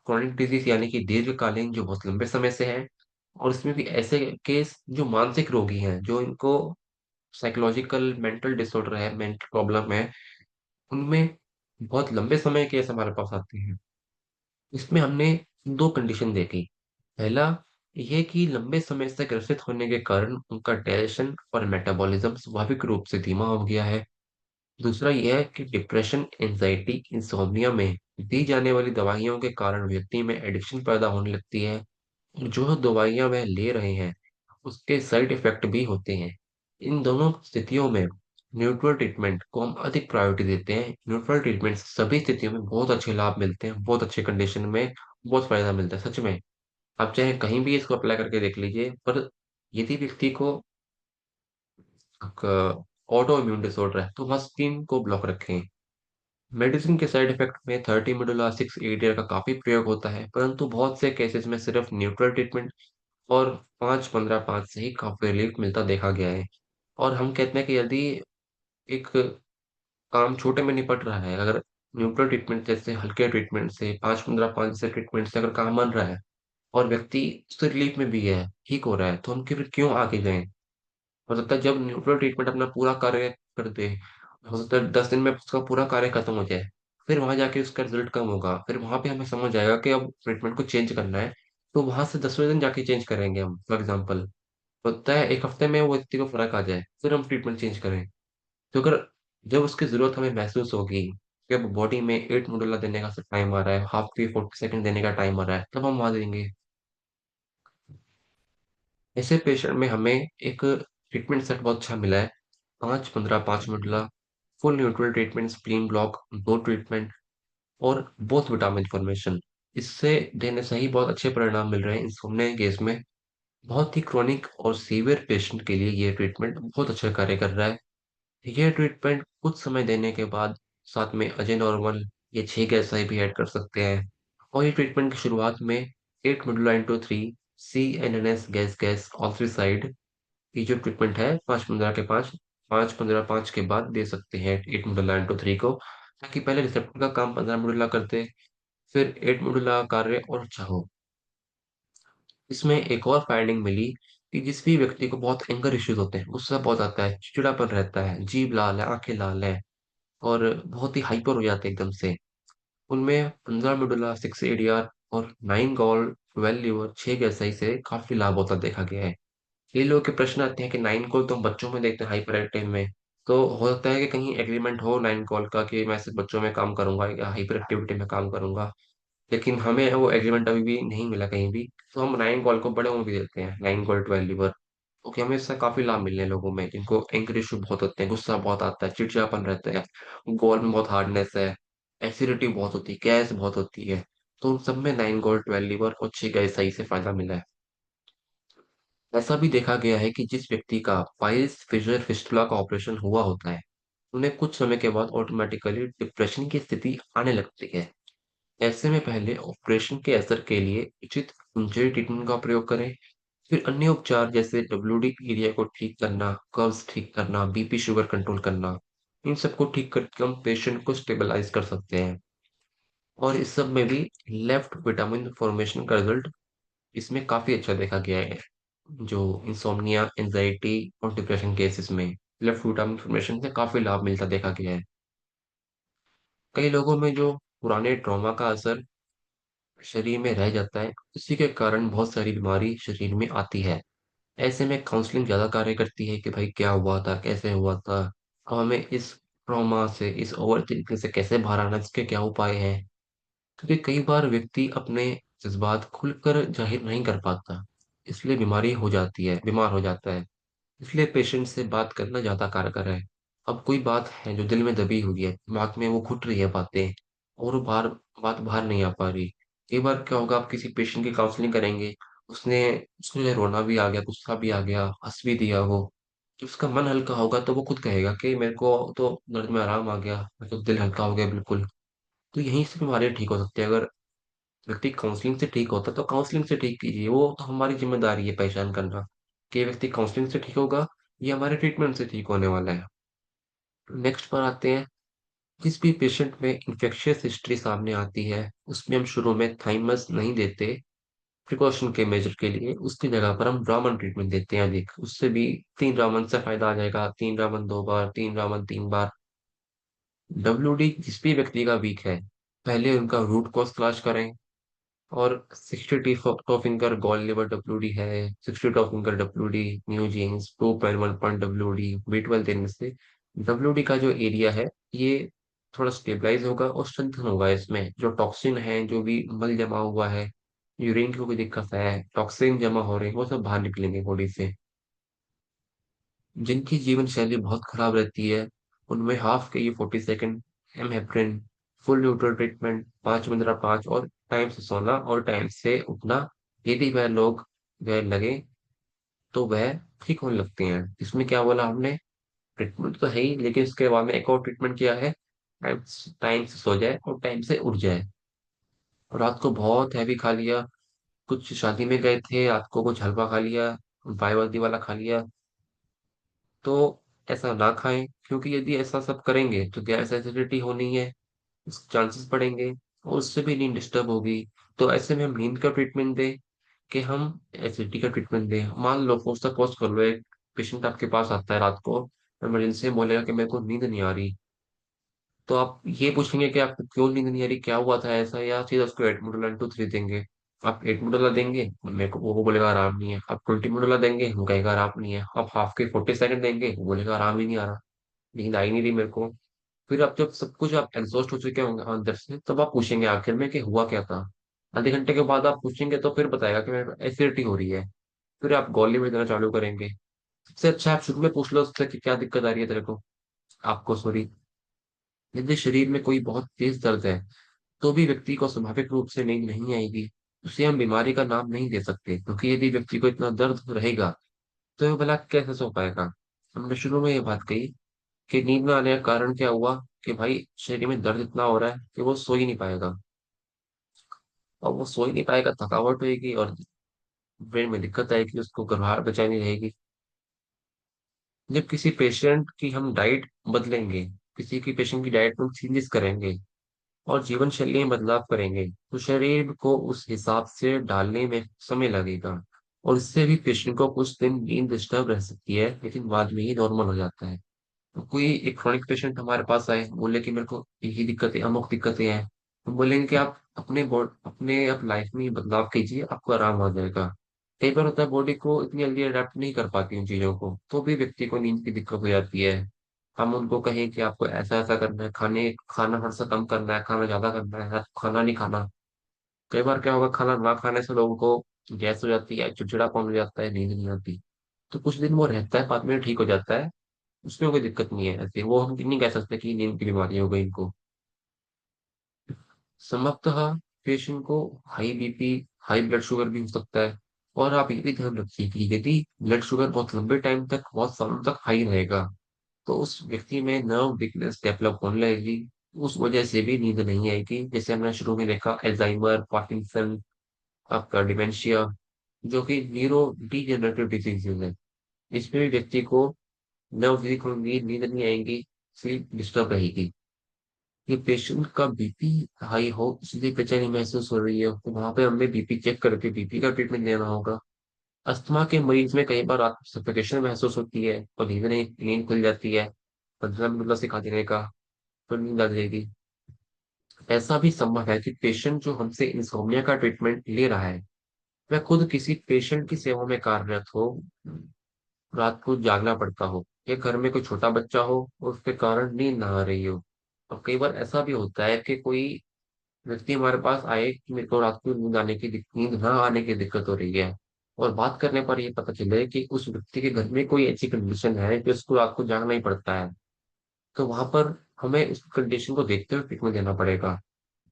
क्रोनिक डिजीज यानी कि दीर्घकालीन जो बहुत लंबे समय से है, और इसमें भी ऐसे केस जो मानसिक रोगी हैं, जो इनको साइकोलॉजिकल मेंटल डिसऑर्डर है, मेंटल प्रॉब्लम है, उनमें बहुत लंबे समय केस हमारे पास आते हैं। इसमें हमने दो कंडीशन देखी। पहला, ये कि लंबे समय से ग्रसित होने के कारण उनका डाइजेशन और मेटाबॉलिज्म स्वाभाविक रूप से धीमा हो गया है। दूसरा यह है कि डिप्रेशन, एंजाइटी, इंसोम्निया में दी जाने वाली दवाइयों के कारण व्यक्ति में एडिक्शन पैदा होने लगती है, और जो दवाइयां वह ले रहे हैं उसके साइड इफेक्ट भी होते हैं। इन दोनों स्थितियों में न्यूट्रल ट्रीटमेंट को हम अधिक प्रायोरिटी देते हैं। न्यूट्रल ट्रीटमेंट से सभी स्थितियों में बहुत अच्छे लाभ मिलते हैं, बहुत अच्छे कंडीशन में बहुत फायदा मिलता है सच में। आप चाहे कहीं भी इसको अप्लाई करके देख लीजिए, पर यदि व्यक्ति को ऑटो इम्यून डिसऑर्डर है तो वह स्किन को ब्लॉक रखें। मेडिसिन के साइड इफेक्ट में 30 मिडुला 6 एडियर का काफी प्रयोग होता है, परंतु बहुत से केसेस में सिर्फ न्यूट्रल ट्रीटमेंट और 5-15-5 से ही काफी रिलीफ मिलता देखा गया है। और हम कहते हैं कि यदि एक काम छोटे में निपट रहा है, अगर न्यूट्रल ट्रीटमेंट जैसे हल्के ट्रीटमेंट से 5-15-5 से ट्रीटमेंट से अगर काम बन रहा है, और व्यक्ति उससे रिलीफ में भी है, ठीक हो रहा है, तो हम फिर क्यों आगे जाएं। हो सकता है जब न्यूट्रल ट्रीटमेंट अपना पूरा कार्य कर दे, हो सकता है 10 दिन में उसका पूरा कार्य खत्म हो जाए, फिर वहां जाके उसका रिजल्ट कम होगा, फिर वहां पे हमें समझ आएगा कि अब ट्रीटमेंट को चेंज करना है, तो वहां से 10वें दिन जाके चेंज करेंगे हम, फॉर एग्जाम्पल। होता है 1 हफ्ते में वो व्यक्ति को फर्क आ जाए, फिर हम ट्रीटमेंट चेंज करें। तो अगर जब उसकी जरूरत हमें महसूस होगी कि अब बॉडी में 8 मोडुला देने का टाइम आ रहा है, हाफ पी 40 सेकंड देने का टाइम आ रहा है, तब हम वहां देंगे। ऐसे पेशेंट में हमें एक ट्रीटमेंट सेट बहुत अच्छा मिला है। 5-15-5 मोडुला, full neutral treatment, spleen block, दो ट्रीटमेंट, और बहुत विटामिन फॉर्मेशन। इससे देने से ही बहुत अच्छे परिणाम मिल रहे हैं इंसोम्निया केस में। बहुत ही क्रोनिक और सीवियर पेशेंट के लिए ये ट्रीटमेंट बहुत अच्छा कार्य कर रहा है। ये ट्रीटमेंट कुछ समय देने के बाद साथ में अजय नॉर्मल, ये 6 गैस भी ऐड कर सकते हैं। और ये ट्रीटमेंट की शुरुआत में 8 मिडुला इंटू 3 CNNS गैस गैस ऑक्सीसाइड, ये जो ट्रीटमेंट है 5-15 के 5, 5-15-5 के बाद दे सकते हैं 8 मिडुला इंटू 3 को, ताकि पहले रिसेप्टर का काम 15 मिडुला करते, फिर 8 मिडुला कार्य और अच्छा हो। इसमें एक और फाइंडिंग मिली कि जिस भी व्यक्ति को बहुत एंगर इश्यूज होते हैं, गुस्सा बहुत आता है, चिड़चिड़ापन रहता है, जीभ लाल है, आंखें लाल है, और बहुत ही हाइपर हो जाते हैं एकदम से, उनमें 15 मिडुला 6 ADR और 9 गॉल 12 लीवर 6 गैसाई से काफी लाभ होता देखा गया है। ये लोग के प्रश्न आते हैं कि 9 को तो हम बच्चों में देखते हैं हाइपर एक्टिव में, तो हो सकता है कि कहीं एग्रीमेंट हो 9 कॉल का कि मैं सिर्फ बच्चों में काम करूंगा या हाइपर एक्टिविटी में काम करूंगा, लेकिन हमें वो एग्रीमेंट अभी भी नहीं मिला कहीं भी। तो हम 9 कॉल को बड़े में भी देते हैं, 9 कॉल 12 लीवर। ओके, हमें इससे काफी लाभ मिलने हैं लोगों में जिनको एंगर इशू बहुत होते हैं, गुस्सा बहुत आता है, चिड़चिड़ापन रहता है, गोल में बहुत हार्डनेस है, एसिडिटी बहुत होती है, गैस बहुत होती है। तो उन सब में 9 कॉल 12 लीवर और 6 गैस सही से फायदा मिला है। ऐसा भी देखा गया है कि जिस व्यक्ति का पाइल्स फिशर फिस्टुला का ऑपरेशन हुआ होता है, उन्हें कुछ समय के बाद ऑटोमेटिकली डिप्रेशन की स्थिति आने लगती है। ऐसे में पहले ऑपरेशन के असर के लिए उचित इंजरी ट्रीटमेंट का प्रयोग करें। फिर अन्य उपचार जैसे डब्ल्यूडी एरिया को ठीक करना, कर्व्स ठीक करना, बीपी शुगर कंट्रोल करना, इन सबको ठीक करके हम पेशेंट को स्टेबलाइज कर सकते हैं। और इस सब में भी लेफ्ट विटामिन फॉर्मेशन का रिजल्ट इसमें काफी अच्छा देखा गया है। जो इंसोम्निया, एंजाइटी और डिप्रेशन केसेस में लेफ्ट विटामिन फॉर्मेशन से काफी लाभ मिलता देखा गया है। कई लोगों में जो पुराने ट्रॉमा का असर शरीर में रह जाता है, उसी के कारण बहुत सारी बीमारी शरीर में आती है। ऐसे में काउंसलिंग ज्यादा कार्य करती है कि भाई क्या हुआ था, कैसे हुआ था, अब हमें इस ट्रॉमा से, इस ओवर थिंकिंग से कैसे बाहर आना, इसके क्या उपाय हैं। क्योंकि कई बार व्यक्ति अपने जज्बात खुलकर जाहिर नहीं कर पाता, इसलिए बीमारी हो जाती है, बीमार हो जाता है। इसलिए पेशेंट से बात करना ज्यादा कारगर है। अब कोई बात है जो दिल में दबी हुई है, दिमाग में वो घुट रही है बातें, और वो बात बाहर नहीं आ पा रही। कई बार क्या होगा, आप किसी पेशेंट की काउंसलिंग करेंगे, उसने उसने रोना भी आ गया, गुस्सा भी आ गया, हंस भी दिया वो, तो उसका मन हल्का होगा तो वो खुद कहेगा कि मेरे को तो दर्द में आराम आ गया, मेरे तो दिल हल्का हो गया बिल्कुल। तो यहीं से बीमारी ठीक हो सकती है। अगर व्यक्ति काउंसलिंग से ठीक होता है तो काउंसलिंग से ठीक कीजिए, वो तो हमारी जिम्मेदारी है पहचान करना कि ये व्यक्ति काउंसलिंग से ठीक होगा, ये हमारे ट्रीटमेंट से ठीक होने वाला है। नेक्स्ट पर आते हैं। जिस भी पेशेंट में इन्फेक्शियस हिस्ट्री सामने आती है, उसमें हम शुरू में थाइमस नहीं देते प्रिकॉशन के मेजर के लिए, उसकी जगह पर हम रामन ट्रीटमेंट देते हैं अधिक। उससे भी 3 रामन से फायदा आ जाएगा, 3 रामन 2 बार, 3 रामन 3 बार। डब्ल्यूडी जिस भी व्यक्ति का वीक है, पहले उनका रूट कॉज तलाश करें। और 60 टॉफिंगर गॉल लिवर डब्ल्यूडी है, 60 टॉफिंगर डब्ल्यूडी, न्यू जीन्स 2.1 पॉइंट डब्ल्यूडी, B12 देने से डब्ल्यूडी का जो एरिया है, ये थोड़ा स्टेबलाइज होगा और स्ट्रेंथन होगा। इसमें जो टॉक्सिन है, जो भी मल जमा हुआ है, यूरिन की कोई दिक्कत है, टॉक्सिन जमा हो रहे हैं, वो सब बाहर निकलेंगे बॉडी से। जिनकी जीवन शैली बहुत खराब रहती है, उनमें हाफ के ये 40 सेकेंड एम हेपरिन, फुल न्यूट्रल ट्रीटमेंट, 5 15 5, और टाइम से सोना और टाइम से उठना, यदि वह लोग वह लगे तो वह ठीक होने लगते हैं। इसमें क्या बोला हमने, ट्रीटमेंट तो है ही, लेकिन इसके बाद में एक और ट्रीटमेंट किया है, टाइम टाइम से सो जाए और टाइम से उठ जाए। और रात को बहुत हैवी खा लिया, कुछ शादी में गए थे, रात को कुछ हलवा खा लिया, बाईवादी वाला खा लिया, तो ऐसा ना खाएं। क्योंकि यदि ऐसा सब करेंगे तो गैस एसिडिटी होनी है, चांसेस बढ़ेंगे, और उससे भी नींद डिस्टर्ब होगी। तो ऐसे में हम नींद का ट्रीटमेंट दें कि हम एसिडिटी का ट्रीटमेंट दें। मान लो सपोज कर लो, एक पेशेंट आपके पास आता है रात को इमरजेंसी में, बोलेगा कि मेरे को नींद नहीं आ रही, तो आप ये पूछेंगे कि आपको क्यों नींद नहीं आ रही, क्या हुआ था ऐसा, या सीधा उसको 8 मोडुला 1 2 3 देंगे। आप 8 मोडुला देंगे, मेरे को वो बोलेगा आराम नहीं है। आप 20 मोडुला देंगे, वो कहेगा आराम नहीं है। आप हाफ के 40 सेकंड देंगे, वो बोलेगा आराम ही नहीं आ रहा, नींद आ ही नहीं रही मेरे को। फिर आप जब सब कुछ आप एग्जॉस्ट हो चुके होंगे अंदर से, तब आप पूछेंगे आखिर में कि हुआ क्या था। आधे घंटे के बाद आप पूछेंगे तो फिर बताएगा कि मेरे एसिडिटी हो रही है। फिर आप गोली में देना चालू करेंगे। सबसे अच्छा आप शुरू में पूछ लो उससे कि क्या दिक्कत आ रही है तेरे को, आपको सॉरी। यदि शरीर में कोई बहुत तेज दर्द है, तो भी व्यक्ति को स्वाभाविक रूप से नींद नहीं आएगी, उसे हम बीमारी का नाम नहीं दे सकते। क्योंकि यदि व्यक्ति को इतना दर्द रहेगा तो वो भला कैसे सो पाएगा। हमने शुरू में ये बात कही कि नींद न आने का कारण क्या हुआ, कि भाई शरीर में दर्द इतना हो रहा है कि वो सो ही नहीं पाएगा। और वो सो ही नहीं पाएगा, थकावट होगी और ब्रेन में दिक्कत आएगी, उसको घबराहट बेचैनी रहेगी। जब किसी पेशेंट की हम डाइट बदलेंगे, किसी की पेशेंट की डाइट में चेंजेस करेंगे और जीवन शैली में बदलाव करेंगे, तो शरीर को उस हिसाब से डालने में समय लगेगा। और इससे भी पेशेंट को कुछ दिन नींद डिस्टर्ब रह सकती है, लेकिन बाद में ही नॉर्मल हो जाता है। तो कोई एक क्रोनिक पेशेंट हमारे पास आए, बोले कि मेरे को यही दिक्कतें, अमुक दिक्कतें हैं, हम बोलेंगे कि आप अपने आप लाइफ में बदलाव कीजिए, आपको आराम आ जाएगा। कई बार होता है बॉडी को इतनी जल्दी अडेप्ट नहीं कर पाती उन चीजों को, तो भी व्यक्ति को नींद की दिक्कत हो जाती है। हम उनको कहें कि आपको ऐसा ऐसा करना है, खाना थोड़ा सा कम करना है, खाना ज्यादा करना है, खाना नहीं खाना। कई बार क्या होगा, खाना ना खाने से लोगों को गैस हो जाती है, चिड़चिड़ापन हो जाता है, नींद नहीं आती। तो कुछ दिन वो रहता है, बाद में ठीक हो जाता है। उसमें कोई दिक्कत नहीं है, ऐसे वो हम नहीं कह सकते कि नींद की बीमारी हो गई इनको। संभवतः पेशेंट को high BP, high blood sugar भी हो सकता है। और आप ये भी ध्यान रखिए कि यदि ब्लड शुगर बहुत लंबे टाइम तक, बहुत सालों तक हाई रहेगा, तो उस व्यक्ति में नर्व वीकनेस डेवलप होने लगेगी। उस वजह से भी नींद नहीं आएगी, जैसे हमने शुरू में देखा, एल्जाइमर, पार्किंसन, आपका डिमेंशिया, जो कि न्यूरो डीजेनरेटिव डिजीजेज है। इसमें भी व्यक्ति को नर्व वीक होंगी, नींद नहीं आएंगी, स्लीप डिस्टर्ब रहेगी। ये पेशेंट का बीपी हाई हो, इसलिए बेचैनी महसूस हो रही है, तो वहां पे हमें बीपी चेक करके बीपी का ट्रीटमेंट देना होगा। अस्थमा के मरीज में कई बार रात में सफोकेशन महसूस होती है और नींद खुल जाती है। 15 मिनट सिखा देने का, तो नींद आ जाएगी। ऐसा भी संभव है कि पेशेंट जो हमसे इंसोम्निया का ट्रीटमेंट ले रहा है, वह खुद किसी पेशेंट की सेवा में कार्यरत हो, रात को जागना पड़ता हो, या घर में कोई छोटा बच्चा हो और उसके कारण नींद ना आ रही हो। और कई बार ऐसा भी होता है कि कोई व्यक्ति हमारे पास आए कि मेरे को रात को नींद ना आने की दिक्कत हो रही है, और बात करने पर ये पता चले कि उस व्यक्ति के घर में कोई ऐसी कंडीशन है कि उसको रात को जागना ही पड़ता है। तो वहां पर हमें उस कंडीशन को देखते हुए ट्रीटमेंट देना पड़ेगा।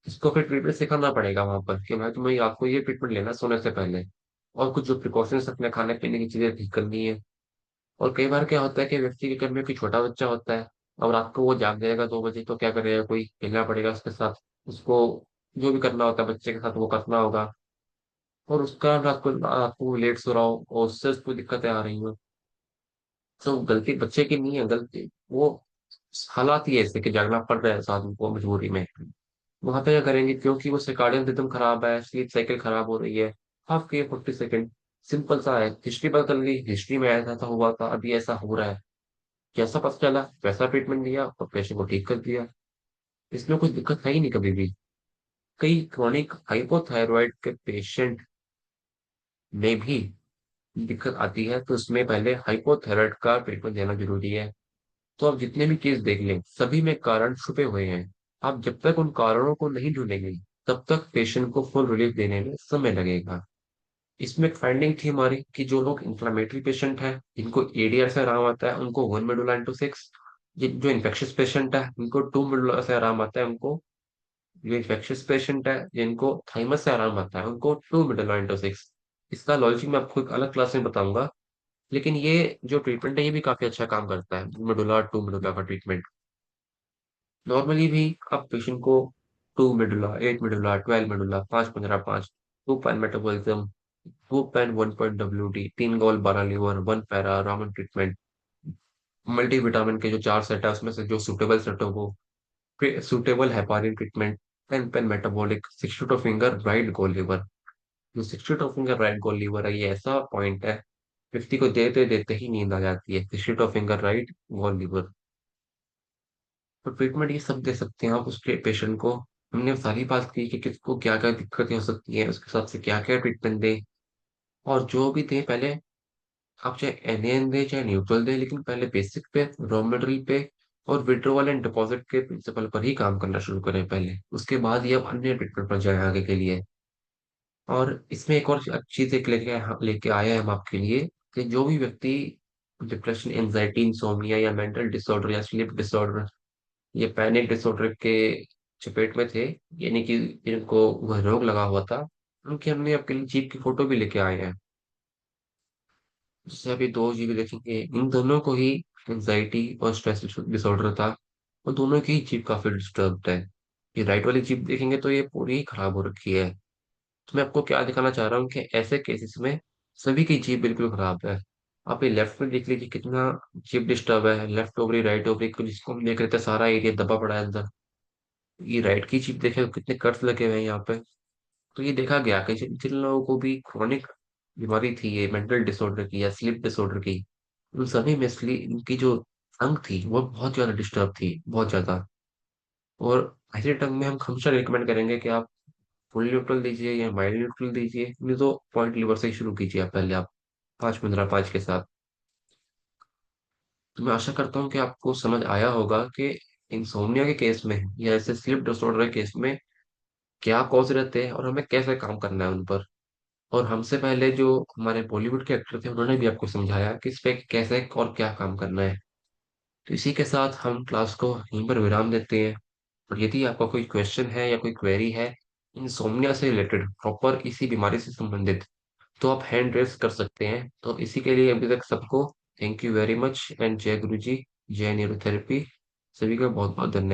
इसको फिर ट्रीटमेंट सिखाना पड़ेगा वहां पर कि भाई तुम्हें रात को ये ट्रीटमेंट लेना है सोने से पहले, और कुछ जो प्रिकॉशंस अपने खाने पीने की चीजें ठीक करनी है। और कई बार क्या होता है कि व्यक्ति के घर में कोई छोटा बच्चा होता है, अब रात को वो जाग जाएगा 2 बजे, तो क्या करेगा, कोई खेलना पड़ेगा उसके साथ, उसको जो भी करना होता है बच्चे के साथ वो करना होगा। और उसका रात को लेट सो रहा हो और उससे उसको दिक्कतें आ रही हो, तो गलती बच्चे की नहीं है, गलती वो हालात ही ऐसे कि जागना पड़ रहा है उस आदमी को मजबूरी में। वहां पे क्या करेंगे, क्योंकि वो सर्काडियन रिदम खराब है, स्लीप साइकिल खराब हो रही है, हाफ के 40 सेकेंड, सिंपल सा है, हिस्ट्री पता चल गई, हिस्ट्री में ऐसा था हुआ था, अभी ऐसा हो रहा है, जैसा पता चला वैसा ट्रीटमेंट दिया और पेशेंट को ठीक कर दिया। इसमें कोई दिक्कत है ही नहीं कभी भी। कई क्रॉनिक हाइपोथायरॉइड के पेशेंट में भी दिक्कत आती है, तो उसमें पहले हाइपोथायरॉइड का ट्रीटमेंट देना जरूरी है। तो आप जितने भी केस देख लें, सभी में कारण छुपे हुए हैं। आप जब तक उन कारणों को नहीं ढूंढेंगे, तब तक पेशेंट को फुल रिलीफ देने में समय लगेगा। इसमें एक फाइंडिंग थी हमारी कि जो लोग इंफ्लेमेटरी पेशेंट हैं, जिनको एडीआर से आराम आता है, उनको 1 मेडुला इंटू 6। जो इन्फेक्शियस पेशेंट है, उनको 2 मेडुला से आराम आता है, उनको जो इन्फेक्शियस पेशेंट है, जिनको थाइमस से आराम आता है, उनको 2 मेडुला इंटू 6। इसका लॉजिक मैं आपको एक अलग क्लास में बताऊंगा। लेकिन ये जो ट्रीटमेंट है, ये भी काफी अच्छा काम करता है, मेडुला 2 मेडुला का ट्रीटमेंट। नॉर्मली भी आप पेशेंट को 2 medulla, 8 medulla, 12 medulla, 5 15 5, 2 pan metabolism, 2 pan 1 point WD, 3 गोल 12 लीवर, 1 पैरा रामन ट्रीटमेंट, मल्टीविटामिन के जो 4 सेट है उसमें से जो सुटेबल सेट हो वो, suitable heparin treatment, 10 pain metabolic, 62 finger right गोल लीवर। जो 62 फिंगर राइट गोल लीवर है, ये ऐसा पॉइंट है, व्यक्ति को देते देते ही नींद आ जाती है, 62 फिंगर राइट गोल लीवर। तो ट्रीटमेंट ये सब दे सकते हैं आप उसके पेशेंट को। हमने सारी बात की कि किसको क्या क्या दिक्कतें हो सकती हैं, उसके हिसाब से क्या क्या ट्रीटमेंट दें। और जो भी दें, पहले आप चाहे एनएन दें चाहे न्यूट्रल दें, लेकिन पहले बेसिक पे, रॉ मटेरियल पे और विड्रोवल एंड डिपॉजिट के प्रिंसिपल पर ही काम करना शुरू करें पहले। उसके बाद ही आप अन्य ट्रीटमेंट पर जाएं आगे के लिए। और इसमें एक और चीज एक लेके आए हैं हम आपके लिए, कि जो भी व्यक्ति डिप्रेशन, एंजाइटी, इंसोम्निया या मेंटल डिसऑर्डर या स्लीप डिसऑर्डर, ये पैनिक डिसऑर्डर के चपेट में थे, यानी कि जिनको वह रोग लगा हुआ था, उनकी हमने आपके लिए जीप की फोटो भी लेके आए हैं। जिससे अभी 2 जीबी देखेंगे, इन दोनों को ही एंजाइटी और स्ट्रेस डिसऑर्डर था, और दोनों की ही जीप काफी डिस्टर्ब्ड है। ये राइट वाली जीप देखेंगे तो ये पूरी ही खराब हो रखी है। तो मैं आपको क्या दिखाना चाह रहा हूँ कि ऐसे केसेस में सभी की जीप बिल्कुल खराब है। आप ये लेफ्ट में देख लीजिए कितना जीप डिस्टर्ब है, लेफ्ट ओवरी, राइट ओवरी को जिसको हम देख रहे थे, सारा एरिया दबा पड़ा है अंदर। ये राइट की चिप देखे तो कितने कर्व लगे हुए हैं यहाँ पे। तो ये देखा गया कि जिन जिन लोगों को भी क्रोनिक बीमारी थी, ये मेंटल डिसऑर्डर की या स्लीप डिसऑर्डर की, उन सभी में इनकी जो अंग थी वो बहुत ज्यादा डिस्टर्ब थी, बहुत ज्यादा। और ऐसे टंग में हम हमेशा रिकमेंड करेंगे कि आप फुल न्यूट्रल दीजिए या माइल्ड न्यूट्रल दीजिए, नहीं तो पॉइंट लीवर से ही शुरू कीजिए आप पहले, आप 5 15 5 के साथ। तो मैं आशा करता हूँ कि आपको समझ आया होगा कि इंसोम्निया के केस में या ऐसे स्लीप डिसऑर्डर के केस में क्या कॉज रहते हैं और हमें कैसे काम करना है उन पर। और हमसे पहले जो हमारे बॉलीवुड के एक्टर थे उन्होंने भी आपको समझाया कि इस पे कैसे और क्या काम करना है। तो इसी के साथ हम क्लास को यहीं पर विराम देते हैं। और यदि आपका कोई क्वेश्चन है या कोई क्वेरी है इंसोम्निया से रिलेटेड, प्रॉपर इसी बीमारी से संबंधित, तो आप हैंड रेस कर सकते हैं। तो इसी के लिए अभी तक सबको thank you very much and जय गुरु जी, जय न्यूरोथेरेपी। सभी का बहुत बहुत धन्यवाद।